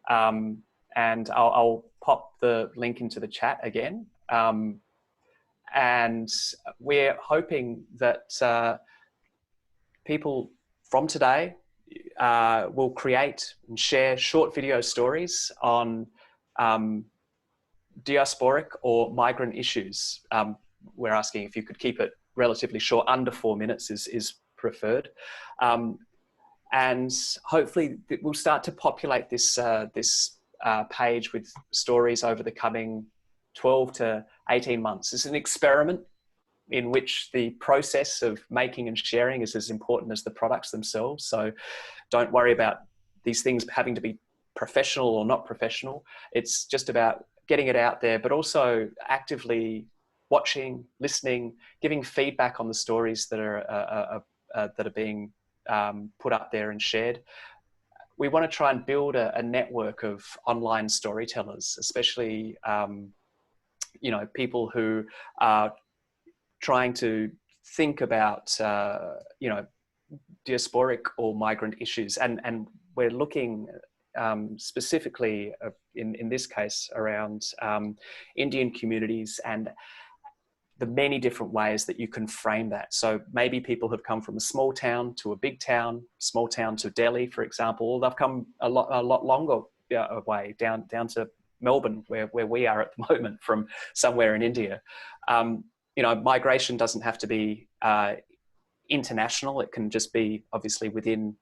and I'll pop the link into the chat again. And we're hoping that people from today will create and share short video stories on diasporic or migrant issues. We're asking if you could keep it relatively short, under 4 minutes is preferred. And hopefully we'll start to populate this page with stories over the coming 12 to 18 months. It's an experiment in which the process of making and sharing is as important as the products themselves. So don't worry about these things having to be professional or not professional. It's just about getting it out there, but also actively watching, listening, giving feedback on the stories that are being put up there and shared. We want to try and build a network of online storytellers, especially people who are trying to think about diasporic or migrant issues, and we're looking specifically in this case around Indian communities and the many different ways that you can frame that. So maybe people have come from a small town to a big town, small town to Delhi, for example, or they've come a lot longer away down to Melbourne, where we are at the moment, from somewhere in India. Migration doesn't have to be international. It can just be obviously within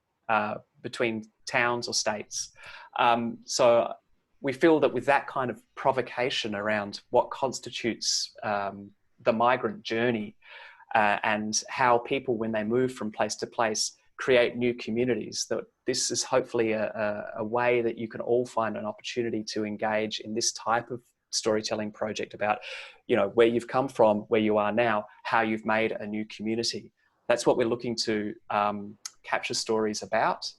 between towns or states. So we feel that with that kind of provocation around what constitutes the migrant journey and how people, when they move from place to place, create new communities, that this is hopefully a way that you can all find an opportunity to engage in this type of storytelling project about, where you've come from, where you are now, how you've made a new community. That's what we're looking to capture stories about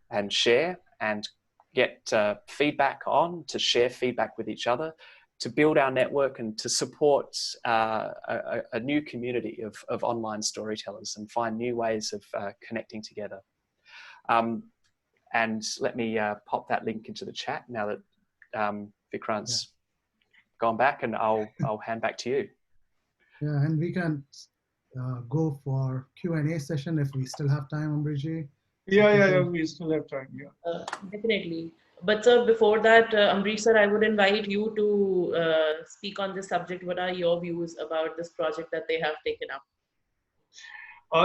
and share and get feedback on, to share feedback with each other, to build our network and to support a new community of online storytellers and find new ways of connecting together. And let me pop that link into the chat now that Vikrant's gone back, and I'll hand back to you. Yeah, and we can go for Q&A session if we still have time, Ambriji. Yeah, we still have time, Definitely. But sir, before that, Ambrish sir, I would invite you to speak on this subject. What are your views about this project that they have taken up?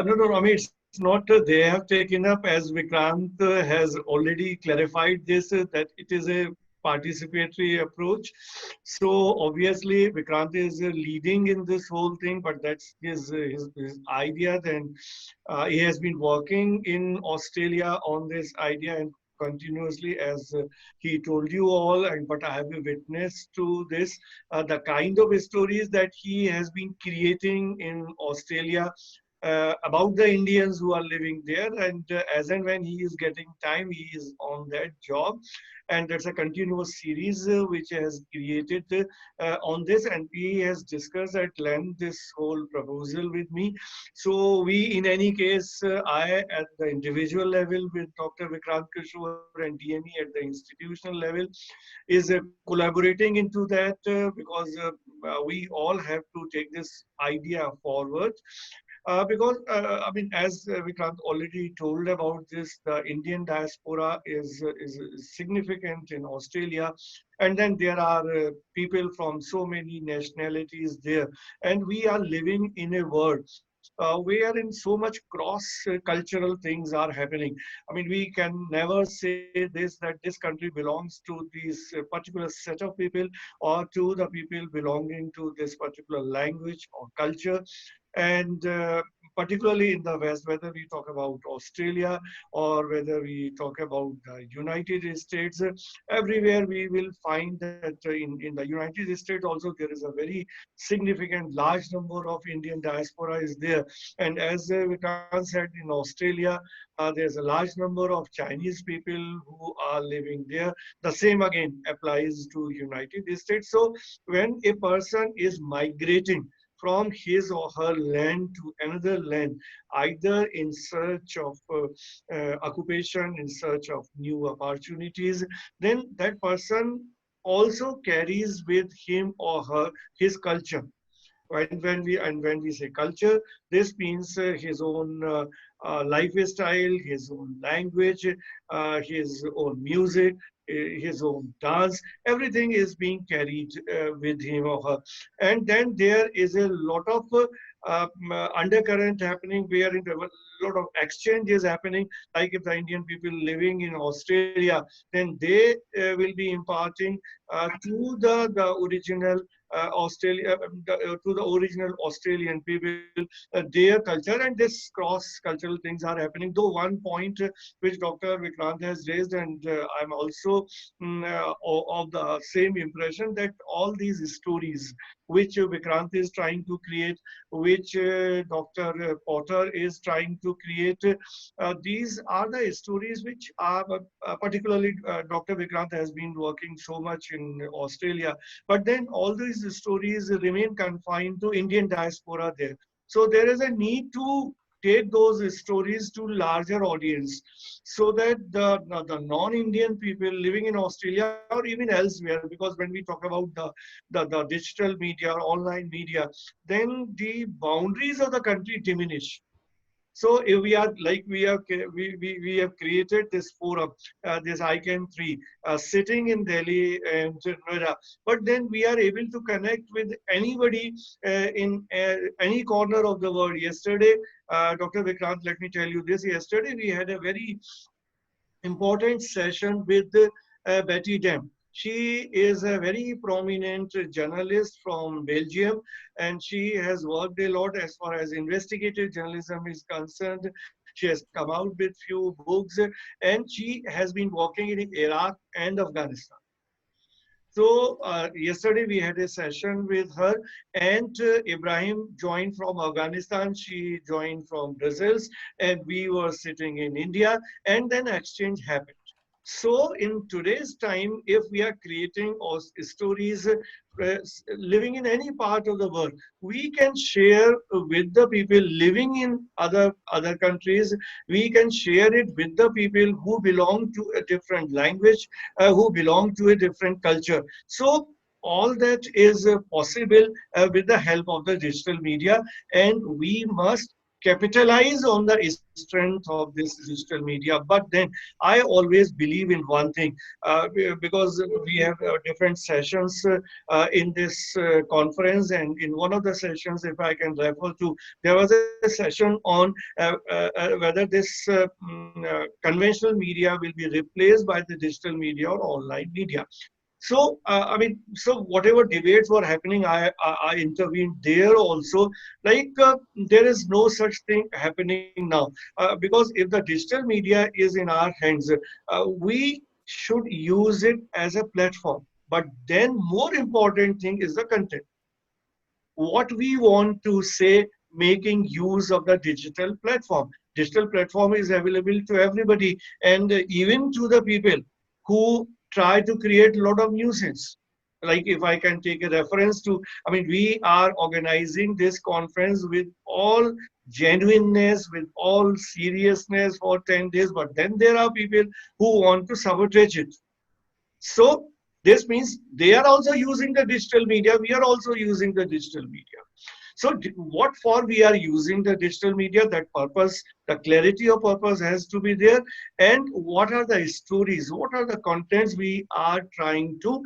No, I mean, it's not they have taken up, as Vikrant has already clarified this, that it is a participatory approach. So obviously Vikrant is leading in this whole thing, but that's his idea. Then he has been working in Australia on this idea and continuously, as he told you all, and but I have a witness to this, the kind of stories that he has been creating in Australia about the Indians who are living there. And as and when he is getting time, he is on that job. And that's a continuous series which has created on this. And he has discussed at length this whole proposal with me. So we, in any case, I at the individual level with Dr. Vikrant Kishore and DME at the institutional level is collaborating into that because we all have to take this idea forward. Because, I mean, as Vikrant already told about this, the Indian diaspora is significant in Australia. And then there are people from so many nationalities there. And we are living in a world wherein so much cross-cultural things are happening. I mean, we can never say this, that this country belongs to this particular set of people or to the people belonging to this particular language or culture. And particularly in the West, whether we talk about Australia or whether we talk about the United States, everywhere we will find that in the United States also there is a very significant large number of Indian diaspora is there. And as Vikrant said, in Australia, there's a large number of Chinese people who are living there. The same again applies to United States. So when a person is migrating from his or her land to another land, either in search of occupation, in search of new opportunities, then that person also carries with him or her his culture. When we say culture, this means his own lifestyle, his own language, his own music, his own dance. Everything is being carried with him or her. And then there is a lot of undercurrent happening, where a lot of exchange is happening. Like if the Indian people living in Australia, then they will be imparting to the original to the original Australian people their culture, and this cross-cultural things are happening. Though one point which Dr. Vikrant has raised, and I'm also of the same impression, that all these stories which Vikrant is trying to create, which Dr. Potter is trying to create, these are the stories which are particularly Dr. Vikrant has been working so much in Australia. But then all these stories remain confined to Indian diaspora there. So there is a need to take those stories to larger audience, so that the non-Indian people living in Australia or even elsewhere, because when we talk about the digital media or online media, then the boundaries of the country diminish. So if we are like we have created this forum, this ICAN 3, sitting in Delhi and Noida, but then we are able to connect with anybody in any corner of the world. Yesterday, Dr. Vikrant, let me tell you this. Yesterday we had a very important session with Betty Dem. She is a very prominent journalist from Belgium, and she has worked a lot as far as investigative journalism is concerned. She has come out with few books, and she has been working in Iraq and Afghanistan. So yesterday we had a session with her, and Ibrahim joined from Afghanistan, she joined from Brazil, and we were sitting in India, and then exchange happened. So in today's time, if we are creating stories living in any part of the world, we can share with the people living in other countries. We can share it with the people who belong to a different language, who belong to a different culture. So all that is possible with the help of the digital media, and we must capitalize on the strength of this digital media. But then I always believe in one thing, because we have different sessions in this conference, and in one of the sessions, if I can refer to, there was a session on whether this conventional media will be replaced by the digital media or online media. So, so whatever debates were happening, I intervened there also. Like, there is no such thing happening now, because if the digital media is in our hands, we should use it as a platform. But then, more important thing is the content. What we want to say, making use of the digital platform. Digital platform is available to everybody, and even to the people who try to create a lot of nuisance. Like, if I can take a reference to, we are organizing this conference with all genuineness, with all seriousness for 10 days, but then there are people who want to sabotage it. So this means they are also using the digital media. We are also using the digital media. So what for we are using the digital media, that purpose, the clarity of purpose has to be there. And what are the stories, what are the contents we are trying to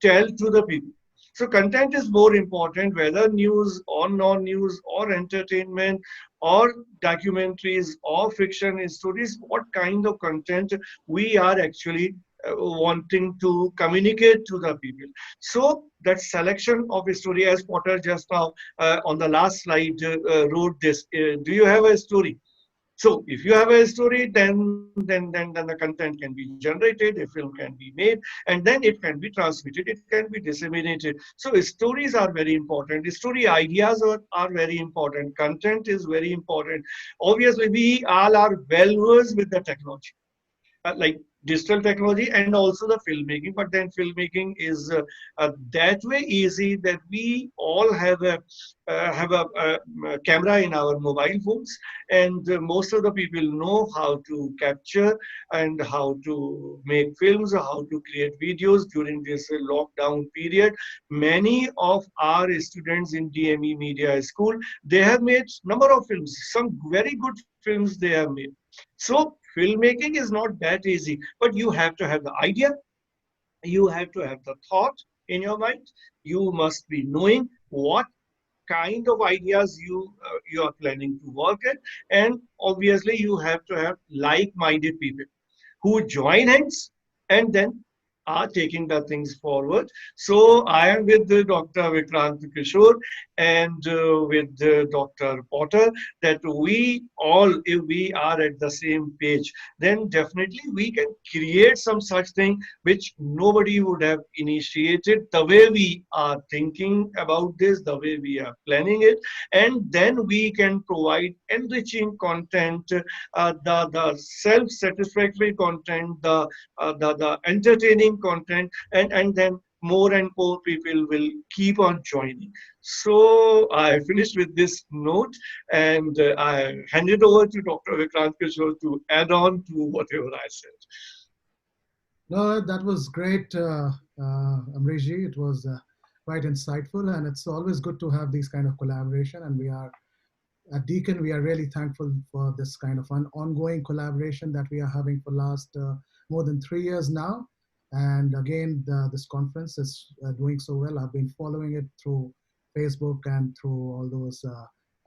tell to the people. So content is more important, whether news or non-news or entertainment or documentaries or fiction stories, what kind of content we are actually wanting to communicate to the people. So that selection of a story, as Potter just now on the last slide wrote this, do you have a story? So if you have a story, then the content can be generated, a film can be made, and then it can be transmitted, it can be disseminated. So stories are very important. Story ideas are very important. Content is very important. Obviously, we all are well versed with the technology, like digital technology and also the filmmaking, but then filmmaking is that way easy that we all have a camera in our mobile phones, and most of the people know how to capture and how to make films, how to create videos during this lockdown period. Many of our students in DME Media School, they have made number of films, some very good films they have made. So filmmaking is not that easy, but you have to have the idea, you have to have the thought in your mind, you must be knowing what kind of ideas you are planning to work at, and obviously you have to have like-minded people who join hands and then are taking the things forward. So I am with Dr. Vikrant Kishore and with Dr. Potter, that we all, if we are at the same page, then definitely we can create some such thing which nobody would have initiated the way we are thinking about this, the way we are planning it, and then we can provide enriching content, the self-satisfactory content, the entertaining content, and then more and more people will keep on joining. So I finished with this note, and I hand it over to Dr. Vikrant Kishore to add on to whatever I said. No, that was great, Amriji. It was quite insightful, and it's always good to have these kind of collaboration. And we are at Deakin, we are really thankful for this kind of an ongoing collaboration that we are having for last more than 3 years now. And again, this conference is doing so well. I've been following it through Facebook and through all those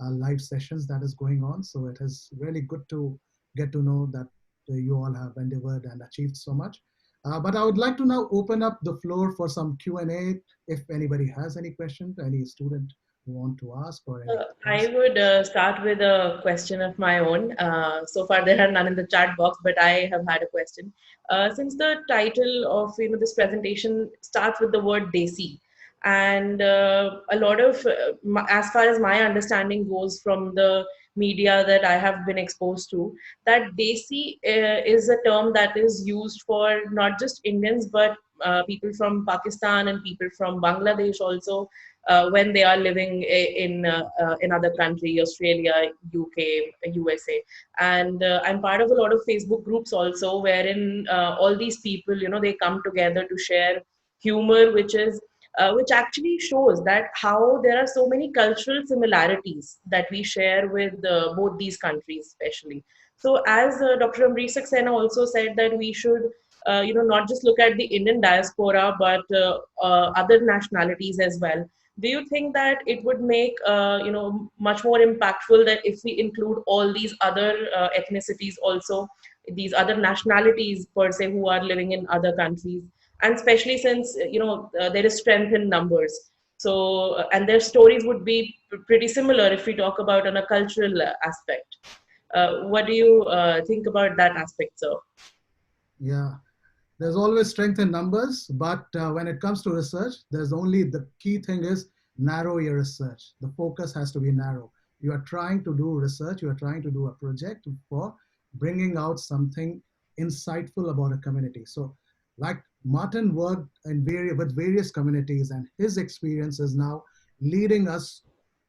live sessions that is going on. So it is really good to get to know that you all have endeavored and achieved so much. But I would like to now open up the floor for some Q&A. If anybody has any questions, any student who want to ask or any I would start with a question of my own. So far, there are none in the chat box, but I have had a question. Since the title of this presentation starts with the word Desi, and a lot of, as far as my understanding goes from the media that I have been exposed to, that Desi is a term that is used for not just Indians, but people from Pakistan and people from Bangladesh also, when they are living in another country, Australia, UK, USA. And I'm part of a lot of Facebook groups also, wherein all these people, they come together to share humor, which is which actually shows that how there are so many cultural similarities that we share with both these countries, especially. So, as Dr. Ravi Saxena also said, that we should, not just look at the Indian diaspora, but other nationalities as well. Do you think that it would make, much more impactful that if we include all these other ethnicities also, these other nationalities per se who are living in other countries, and especially since there is strength in numbers. So and their stories would be pretty similar if we talk about on a cultural aspect. What do you think about that aspect, sir? Yeah, there's always strength in numbers, but when it comes to research, there's only the key thing is narrow your research. The focus has to be narrow. You are trying to do research, you are trying to do a project for bringing out something insightful about a community. So, like Martin worked with various communities, and his experience is now leading us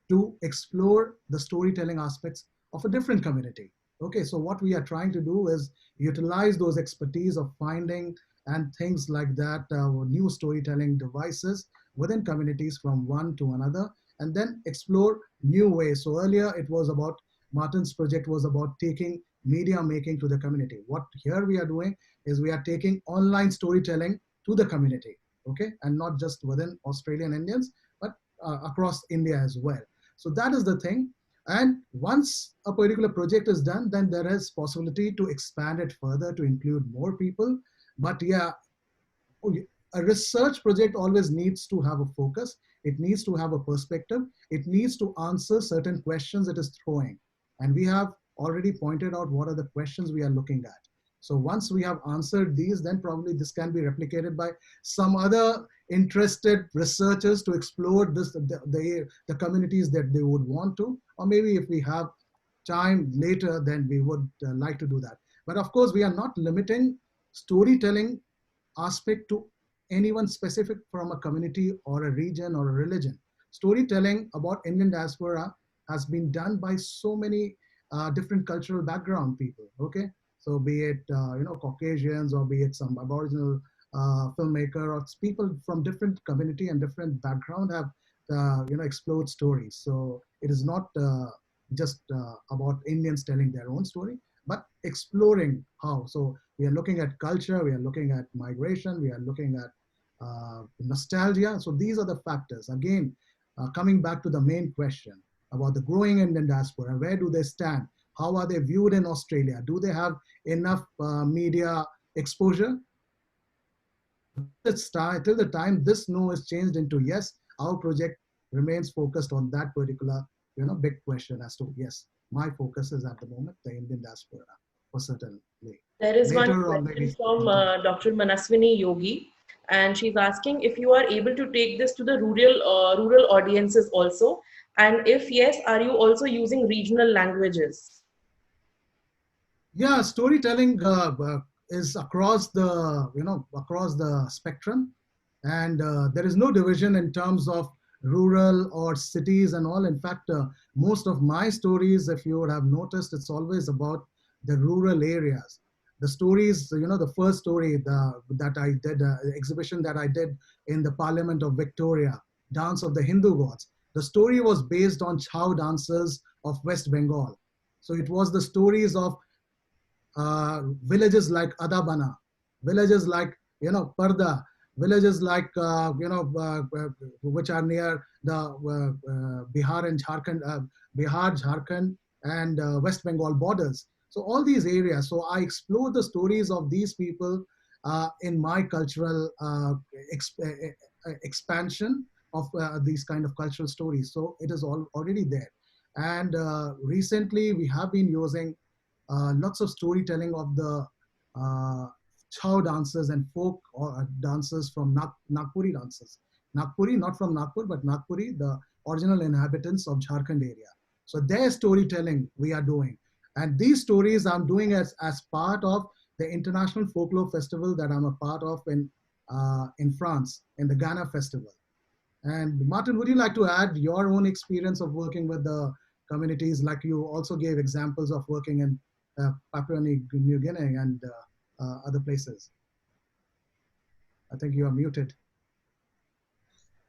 to explore the storytelling aspects of a different community. Okay, so what we are trying to do is utilize those expertise of finding and things like that, new storytelling devices within communities from one to another, and then explore new ways. So earlier it was about, Martin's project was about taking media making to the community. What here we are doing is we are taking online storytelling to the community, okay, and not just within Australian Indians, but across India as well. So that is the thing. And once a particular project is done, then there is possibility to expand it further to include more people. But yeah, a research project always needs to have a focus. It needs to have a perspective. It needs to answer certain questions it is throwing. And we have already pointed out what are the questions we are looking at. So once we have answered these, then probably this can be replicated by some other interested researchers to explore the communities that they would want to, or maybe if we have time later, then we would like to do that. But of course, we are not limiting storytelling aspect to anyone specific from a community or a region or a religion. Storytelling about Indian diaspora has been done by so many different cultural background people. Okay, so be it Caucasians, or be it some Aboriginal filmmaker, or people from different community and different background have explored stories. So it is not just about Indians telling their own story, but exploring how. So we are looking at culture, we are looking at migration, we are looking at nostalgia. So these are the factors. Again, coming back to the main question about the growing Indian diaspora, where do they stand? How are they viewed in Australia? Do they have enough media exposure? Till the time this no is changed into yes, our project remains focused on that particular big question as to yes, my focus is at the moment the Indian diaspora for certainly. There is one Later on, question maybe. from Dr. Manaswini Yogi, and she's asking if you are able to take this to the rural audiences also, and if yes, are you also using regional languages? Yeah, storytelling is across the across the spectrum, and there is no division in terms of rural or cities and all. In fact, most of my stories, if you would have noticed, it's always about the rural areas. The stories, the first story that I did, exhibition that I did in the Parliament of Victoria, Dance of the Hindu Gods. The story was based on Chow dancers of West Bengal. So it was the stories of villages like Adabana, villages like Parda, villages like which are near the Bihar and Jharkhand, Bihar, Jharkhand, and West Bengal borders. So all these areas. So I explore the stories of these people in my cultural expansion of these kind of cultural stories. So it is already there. And recently we have been using lots of storytelling of the chow dancers and folk dancers from Nagpuri dancers. Nagpuri, not from Nagpur, but Nagpuri, the original inhabitants of Jharkhand area. So their storytelling we are doing. And these stories I'm doing as part of the International Folklore Festival that I'm a part of in France, in the Ghana Festival. And Martin, would you like to add your own experience of working with the communities? Like you also gave examples of working in Papua New Guinea and other places. I think you are muted.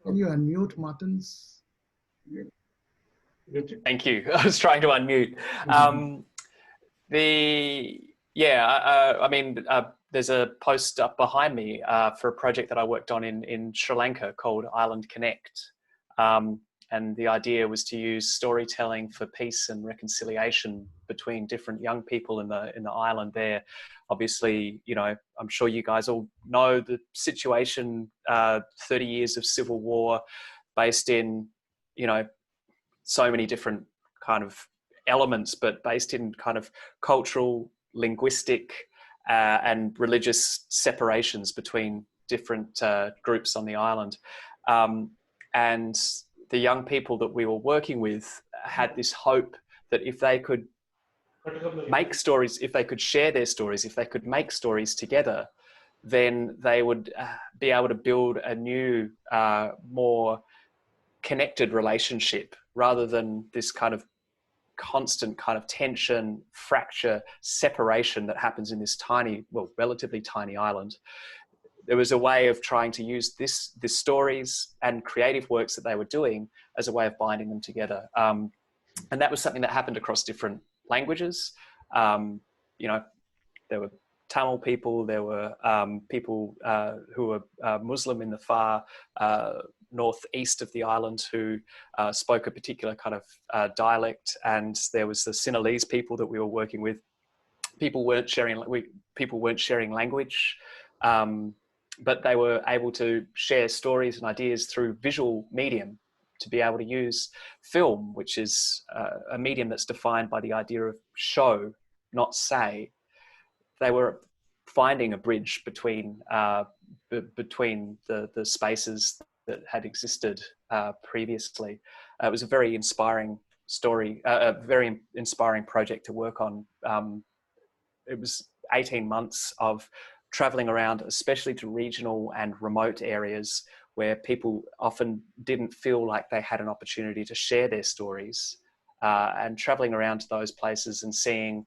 Can you unmute Martins? Thank you. I was trying to unmute. There's a post up behind me for a project that I worked on in Sri Lanka called Island Connect. And the idea was to use storytelling for peace and reconciliation between different young people in the island there. Obviously, you know, I'm sure you guys all know the situation, 30 years of civil war based in, you know, so many different kind of elements, but based in kind of cultural, linguistic, and religious separations between different groups on the island. And the young people that we were working with had this hope that if they could make stories, if they could share their stories, if they could make stories together, then they would be able to build a new, more connected relationship rather than this kind of constant kind of tension, fracture, separation that happens in this tiny, well, relatively tiny island. There was a way of trying to use the stories and creative works that they were doing as a way of binding them together. And that was something that happened across different languages. You know, there were Tamil people, there were people who were Muslim in the far northeast of the island who spoke a particular kind of dialect, and there was the Sinhalese people that we were working with. People weren't sharing language, but they were able to share stories and ideas through visual medium, to be able to use film, which is a medium that's defined by the idea of show, not say. They were finding a bridge between the spaces that had existed previously. It was a very inspiring story, a very inspiring project to work on. It was 18 months of traveling around, especially to regional and remote areas where people often didn't feel like they had an opportunity to share their stories, and traveling around to those places and seeing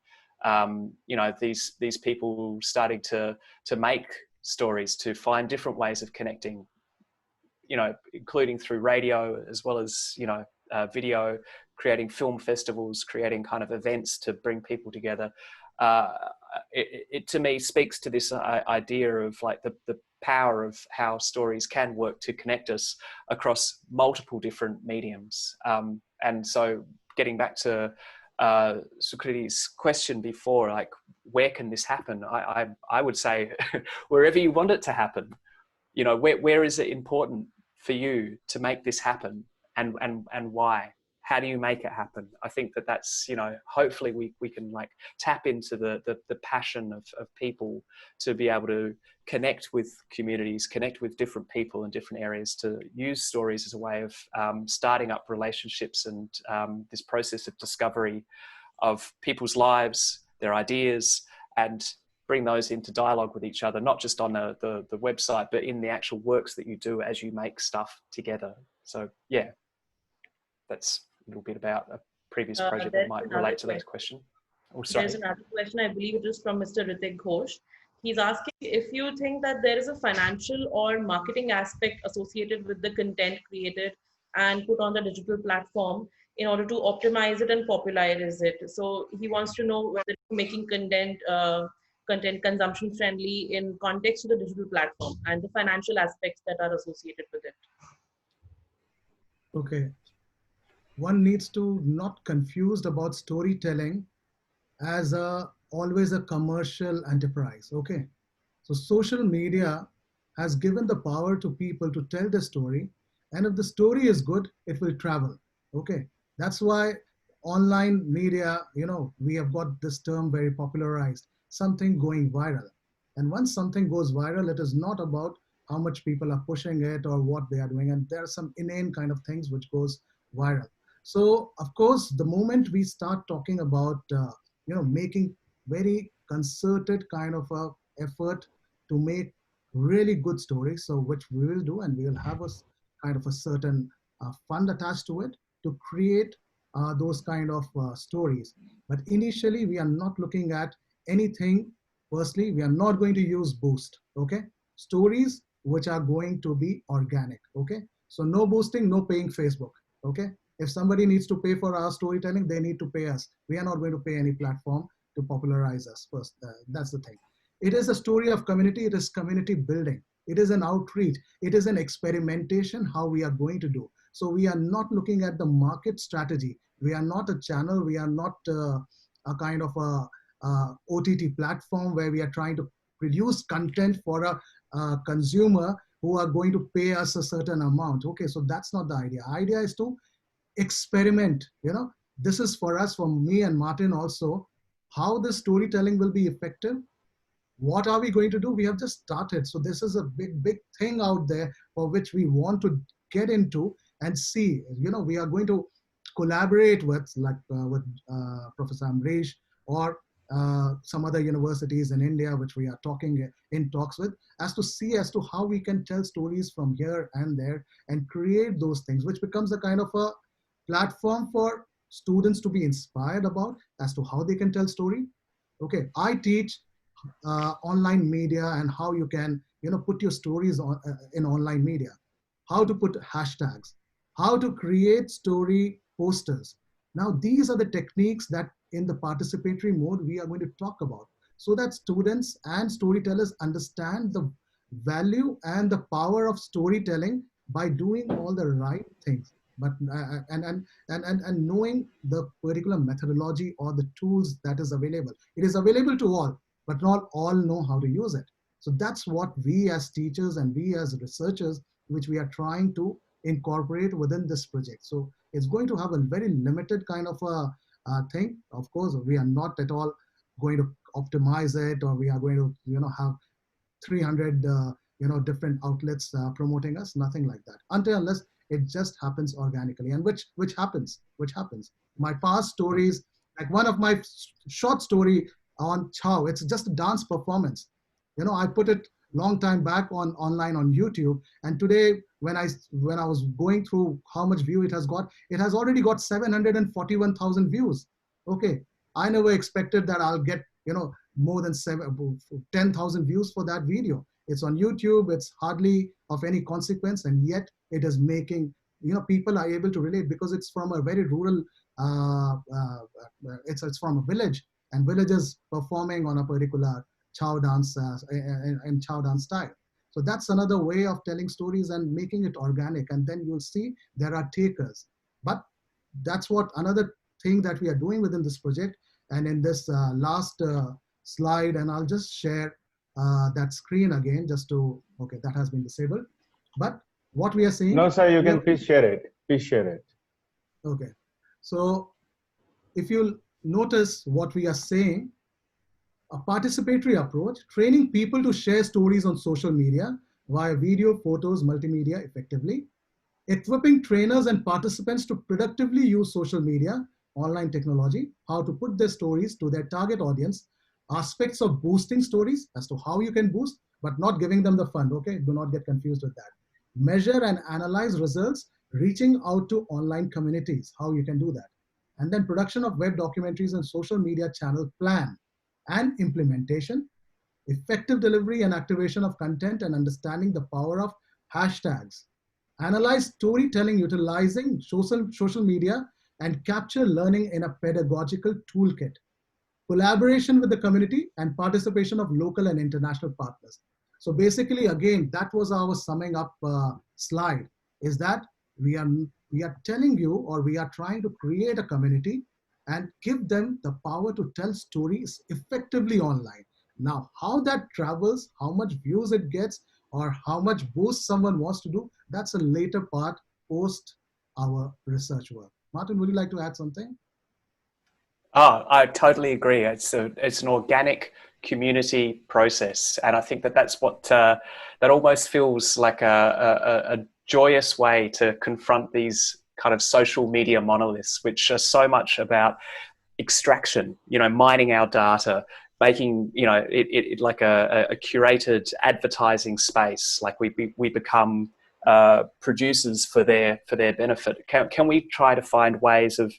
you know, these people starting to make stories, to find different ways of connecting, you know, including through radio as well as, you know, video, creating film festivals, creating kind of events to bring people together. It to me speaks to this idea of like the power of how stories can work to connect us across multiple different mediums. And so getting back to Sukriti's question before, like, where can this happen? I would say wherever you want it to happen. You know, where is it important for you to make this happen, and why? How do you make it happen? I think that's, you know, hopefully we can like tap into the passion of people to be able to connect with communities, connect with different people in different areas, to use stories as a way of starting up relationships and this process of discovery of people's lives, their ideas, and bring those into dialogue with each other, not just on the website, but in the actual works that you do as you make stuff together. So yeah, that's a little bit about a previous project that might relate to that question. Oh, sorry. There's another question, I believe it is from Mr. Ritik Ghosh. He's asking if you think that there is a financial or marketing aspect associated with the content created and put on the digital platform in order to optimize it and popularize it. So he wants to know whether making content consumption friendly in context to the digital platform and the financial aspects that are associated with it. Okay. One needs to not confused about storytelling as always a commercial enterprise. Okay. So social media has given the power to people to tell the story. And if the story is good, it will travel. Okay. That's why online media, you know, we have got this term very popularized, something going viral. And once something goes viral, it is not about how much people are pushing it or what they are doing. And there are some inane kind of things which goes viral. So of course, the moment we start talking about, you know, making very concerted kind of a effort to make really good stories, so which we will do, and we will have a kind of a certain fund attached to it to create those kind of stories. But initially, we are not looking at anything. Firstly, we are not going to use boost, okay? Stories which are going to be organic, okay? So no boosting, no paying Facebook. Okay. If somebody needs to pay for our storytelling, they need to pay us. We are not going to pay any platform to popularize us first. That's the thing. It is a story of community. It is community building. It is an outreach. It is an experimentation how we are going to do. So we are not looking at the market strategy. We are not a channel. We are not a kind of a OTT platform where we are trying to produce content for a consumer who are going to pay us a certain amount. Okay, so that's not the idea. Idea is to experiment. This is for us, for me and Martin also, how the storytelling will be effective. What are we going to do? We have just started. So this is a big thing out there for which we want to get into and see. We are going to collaborate with Professor Amrish or some other universities in India, which we are talking in talks with, as to how we can tell stories from here and there and create those things, which becomes a kind of a platform for students to be inspired about as to how they can tell story. Okay, I teach online media and how you can put your stories in online media, how to put hashtags, how to create story posters. Now these are the techniques that in the participatory mode we are going to talk about, so that students and storytellers understand the value and the power of storytelling by doing all the right things, but and knowing the particular methodology or the tools that is available. It is available to all, but not all know how to use it. So that's what we as teachers and we as researchers, which we are trying to incorporate within this project. So it's going to have a very limited kind of a thing. Of course, we are not at all going to optimize it, or we are going to have 300 different outlets promoting us. Nothing like that, unless it just happens organically, and which happens. My past stories, like one of my short story on Chow, it's just a dance performance. I put it long time back online on YouTube, and today when I was going through how much view it has got, it has already got 741,000 views. Okay, I never expected that I'll get more than 10,000 views for that video. It's on YouTube. It's hardly of any consequence, and yet it is making people are able to relate, because it's from a very rural. It's from a village, and villagers performing on a particular Chow dance in Chow dance style. So that's another way of telling stories and making it organic, and then you'll see there are takers. But that's what another thing that we are doing within this project. And in this last slide, and I'll just share that screen again, okay, that has been disabled. But what we are seeing. No, sir, you can please share it. Please share it. Okay. So if you notice what we are saying, a participatory approach, training people to share stories on social media via video, photos, multimedia effectively, equipping trainers and participants to productively use social media, online technology, how to put their stories to their target audience, aspects of boosting stories as to how you can boost, but not giving them the fund. Okay, do not get confused with that. Measure and analyze results, reaching out to online communities, how you can do that. And then production of web documentaries and social media channel plan and implementation, effective delivery and activation of content, and understanding the power of hashtags. Analyze storytelling utilizing social media and capture learning in a pedagogical toolkit. Collaboration with the community and participation of local and international partners. So basically, again, that was our summing up slide, is that we are telling you, or we are trying to create a community and give them the power to tell stories effectively online. Now, how that travels, how much views it gets, or how much boost someone wants to do, that's a later part post our research work. Martin, would you like to add something? Oh, I totally agree. It's an organic community process, and I think that's what that almost feels like a joyous way to confront these kind of social media monoliths, which are so much about extraction. Mining our data, making it like a curated advertising space. Like we become producers for their benefit. Can we try to find ways of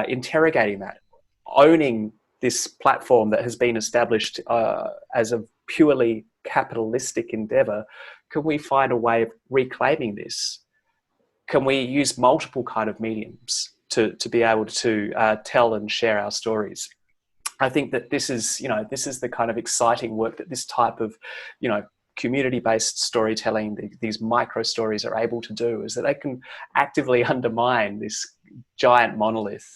interrogating that, owning this platform that has been established as a purely capitalistic endeavor? can we find a way of reclaiming this? Can we use multiple kind of mediums to be able to tell and share our stories? I think that this is the kind of exciting work that this type of, community-based storytelling, these micro stories are able to do, is that they can actively undermine this giant monolith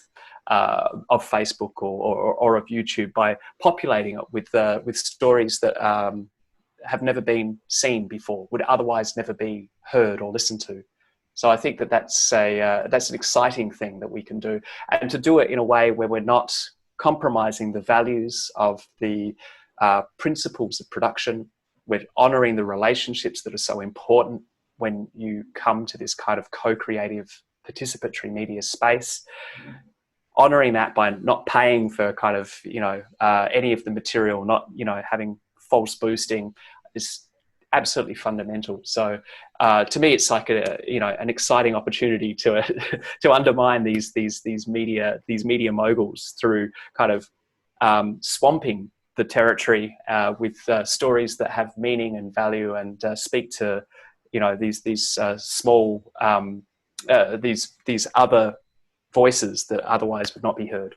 of Facebook or of YouTube by populating it with stories that have never been seen before, would otherwise never be heard or listened to. So I think that that's an exciting thing that we can do, and to do it in a way where we're not compromising the values of the principles of production. We're honouring the relationships that are so important when you come to this kind of co-creative participatory media space. Honouring that by not paying for kind of, any of the material, not, having false boosting is absolutely fundamental. So to me, it's like an exciting opportunity to to undermine these media moguls through kind of swamping the territory with stories that have meaning and value and speak to these small these other voices that otherwise would not be heard.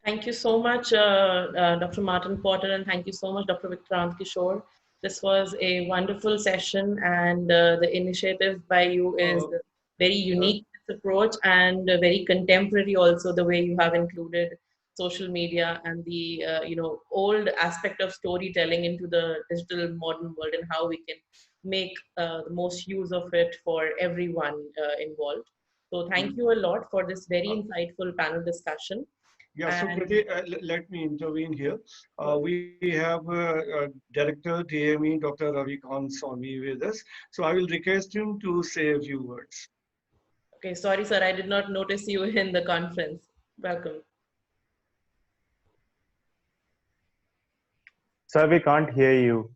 Thank you so much, Dr. Martin Potter, and thank you so much, Dr. Vikrant Kishore. This was a wonderful session, and the initiative by you is very unique approach and very contemporary also, the way you have included social media and the old aspect of storytelling into the digital modern world, and how we can make the most use of it for everyone involved. So thank you a lot for this very insightful panel discussion. Yeah, so Kriti, let me intervene here. We have Director DME, Dr. Ravi Saxena with us. So I will request him to say a few words. Okay, sorry, sir, I did not notice you in the conference. Welcome. Sir, we can't hear you.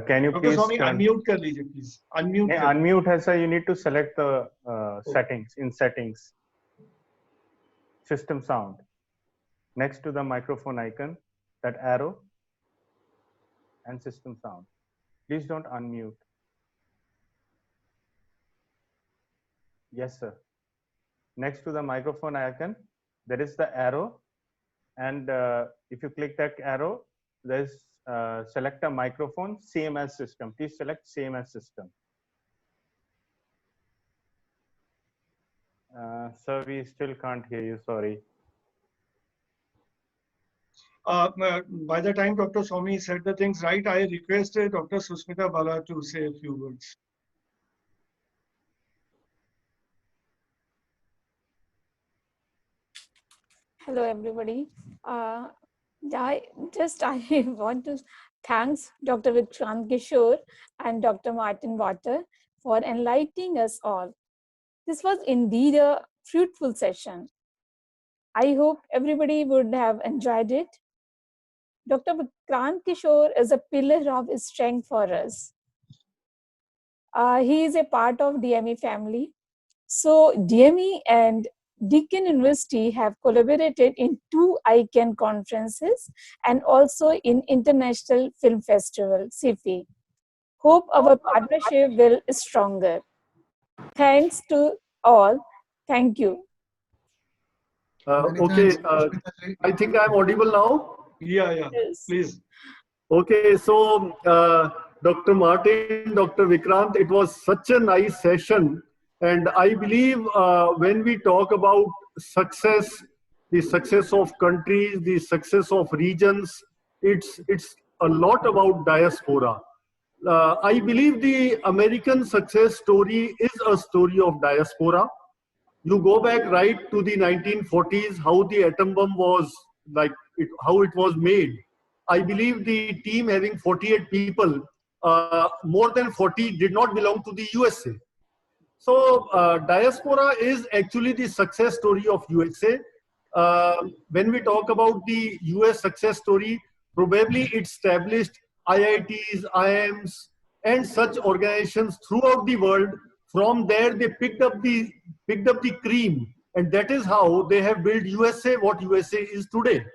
Can you Dr. please unmute kar lijiye, please. Unmute. Unmute hai, sir. You need to select the settings. In settings, system sound. Next to the microphone icon, that arrow, and system sound. Please don't unmute. Yes, sir. Next to the microphone icon, there is the arrow, and if you click that arrow, there's select a microphone, same as system. Please select same as system. Sir, we still can't hear you, sorry. By the time Dr. Swami said the things right, I requested Dr. Susmita Bala to say a few words. Hello, everybody. I want to thanks Dr. Vikrant Kishore and Dr. Martin Potter for enlightening us all. This was indeed a fruitful session. I hope everybody would have enjoyed it. Dr. Vikrant Kishore is a pillar of strength for us. He is a part of DME family. So DME and Deakin University have collaborated in 2 ICAN conferences and also in International Film Festival, CIFI. Hope our partnership will be stronger. Thanks to all. Thank you. Okay, I think I'm audible now. Yeah, Yes. please. Okay, so Dr. Martin, Dr. Vikrant, it was such a nice session. And I believe when we talk about success, the success of countries, the success of regions, it's a lot about diaspora. I believe the American success story is a story of diaspora. You go back right to the 1940s, how the atom bomb was, how it was made. I believe the team having 48 people, more than 40 did not belong to the USA. So diaspora is actually the success story of USA. When we talk about the US success story, probably it established IITs, IIMs, and such organizations throughout the world. From there, they picked up the cream, and that is how they have built USA what USA is today.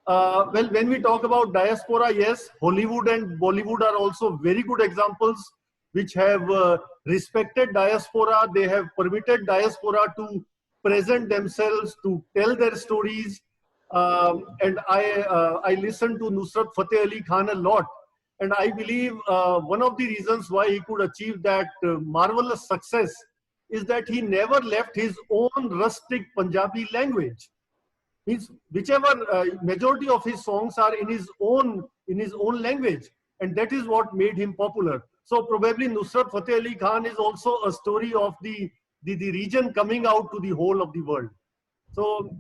Well, when we talk about diaspora, yes, Hollywood and Bollywood are also very good examples which have respected diaspora. They have permitted diaspora to present themselves, to tell their stories. And I listened to Nusrat Fateh Ali Khan a lot. And I believe one of the reasons why he could achieve that marvelous success is that he never left his own rustic Punjabi language. Means whichever majority of his songs are in his own language, and that is what made him popular. So probably Nusrat Fateh Ali Khan is also a story of the region coming out to the whole of the world. So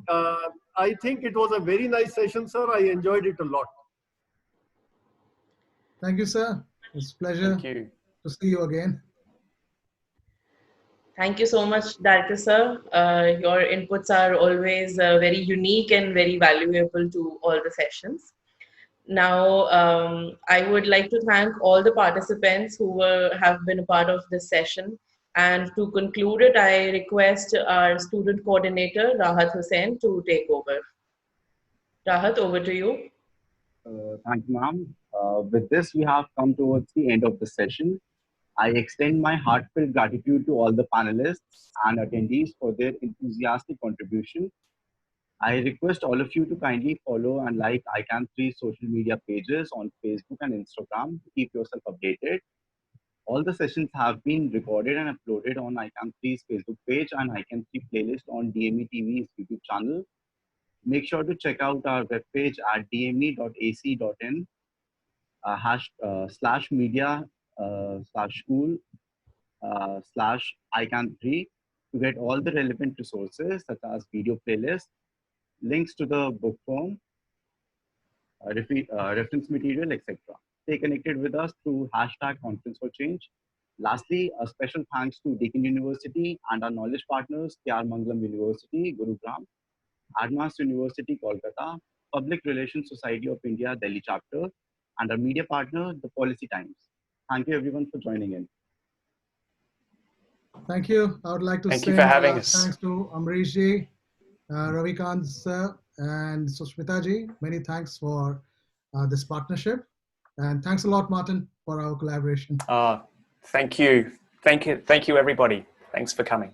I think it was a very nice session, sir. I enjoyed it a lot. Thank you, sir. It's a pleasure to see you again. Thank you so much, Director Sir. Your inputs are always very unique and very valuable to all the sessions. Now, I would like to thank all the participants who have been a part of this session. And to conclude it, I request our student coordinator, Rahat Hussain, to take over. Rahat, over to you. Thank you, ma'am. With this, we have come towards the end of the session. I extend my heartfelt gratitude to all the panelists and attendees for their enthusiastic contribution. I request all of you to kindly follow and like ICAN 3 social media pages on Facebook and Instagram to keep yourself updated. All the sessions have been recorded and uploaded on ICAN 3's Facebook page and ICAN 3 playlist on DME TV's YouTube channel. Make sure to check out our webpage at dme.ac.in /media/school /ICAN3 to get all the relevant resources such as video playlists, links to the book form, reference material, etc. Stay connected with us through #Conference for Change. Lastly, a special thanks to Deakin University and our knowledge partners, K.R. Mangalam University, Gurugram, Admas University, Kolkata, Public Relations Society of India, Delhi chapter, and our media partner, The Policy Times. Thank you everyone for joining in. Thank you. I would like to Thank you for having us. Thanks to Amrish ji, Ravikant sir, and Sushmita ji. Many thanks for this partnership. And thanks a lot, Martin, for our collaboration. Thank you. Thank you, everybody. Thanks for coming.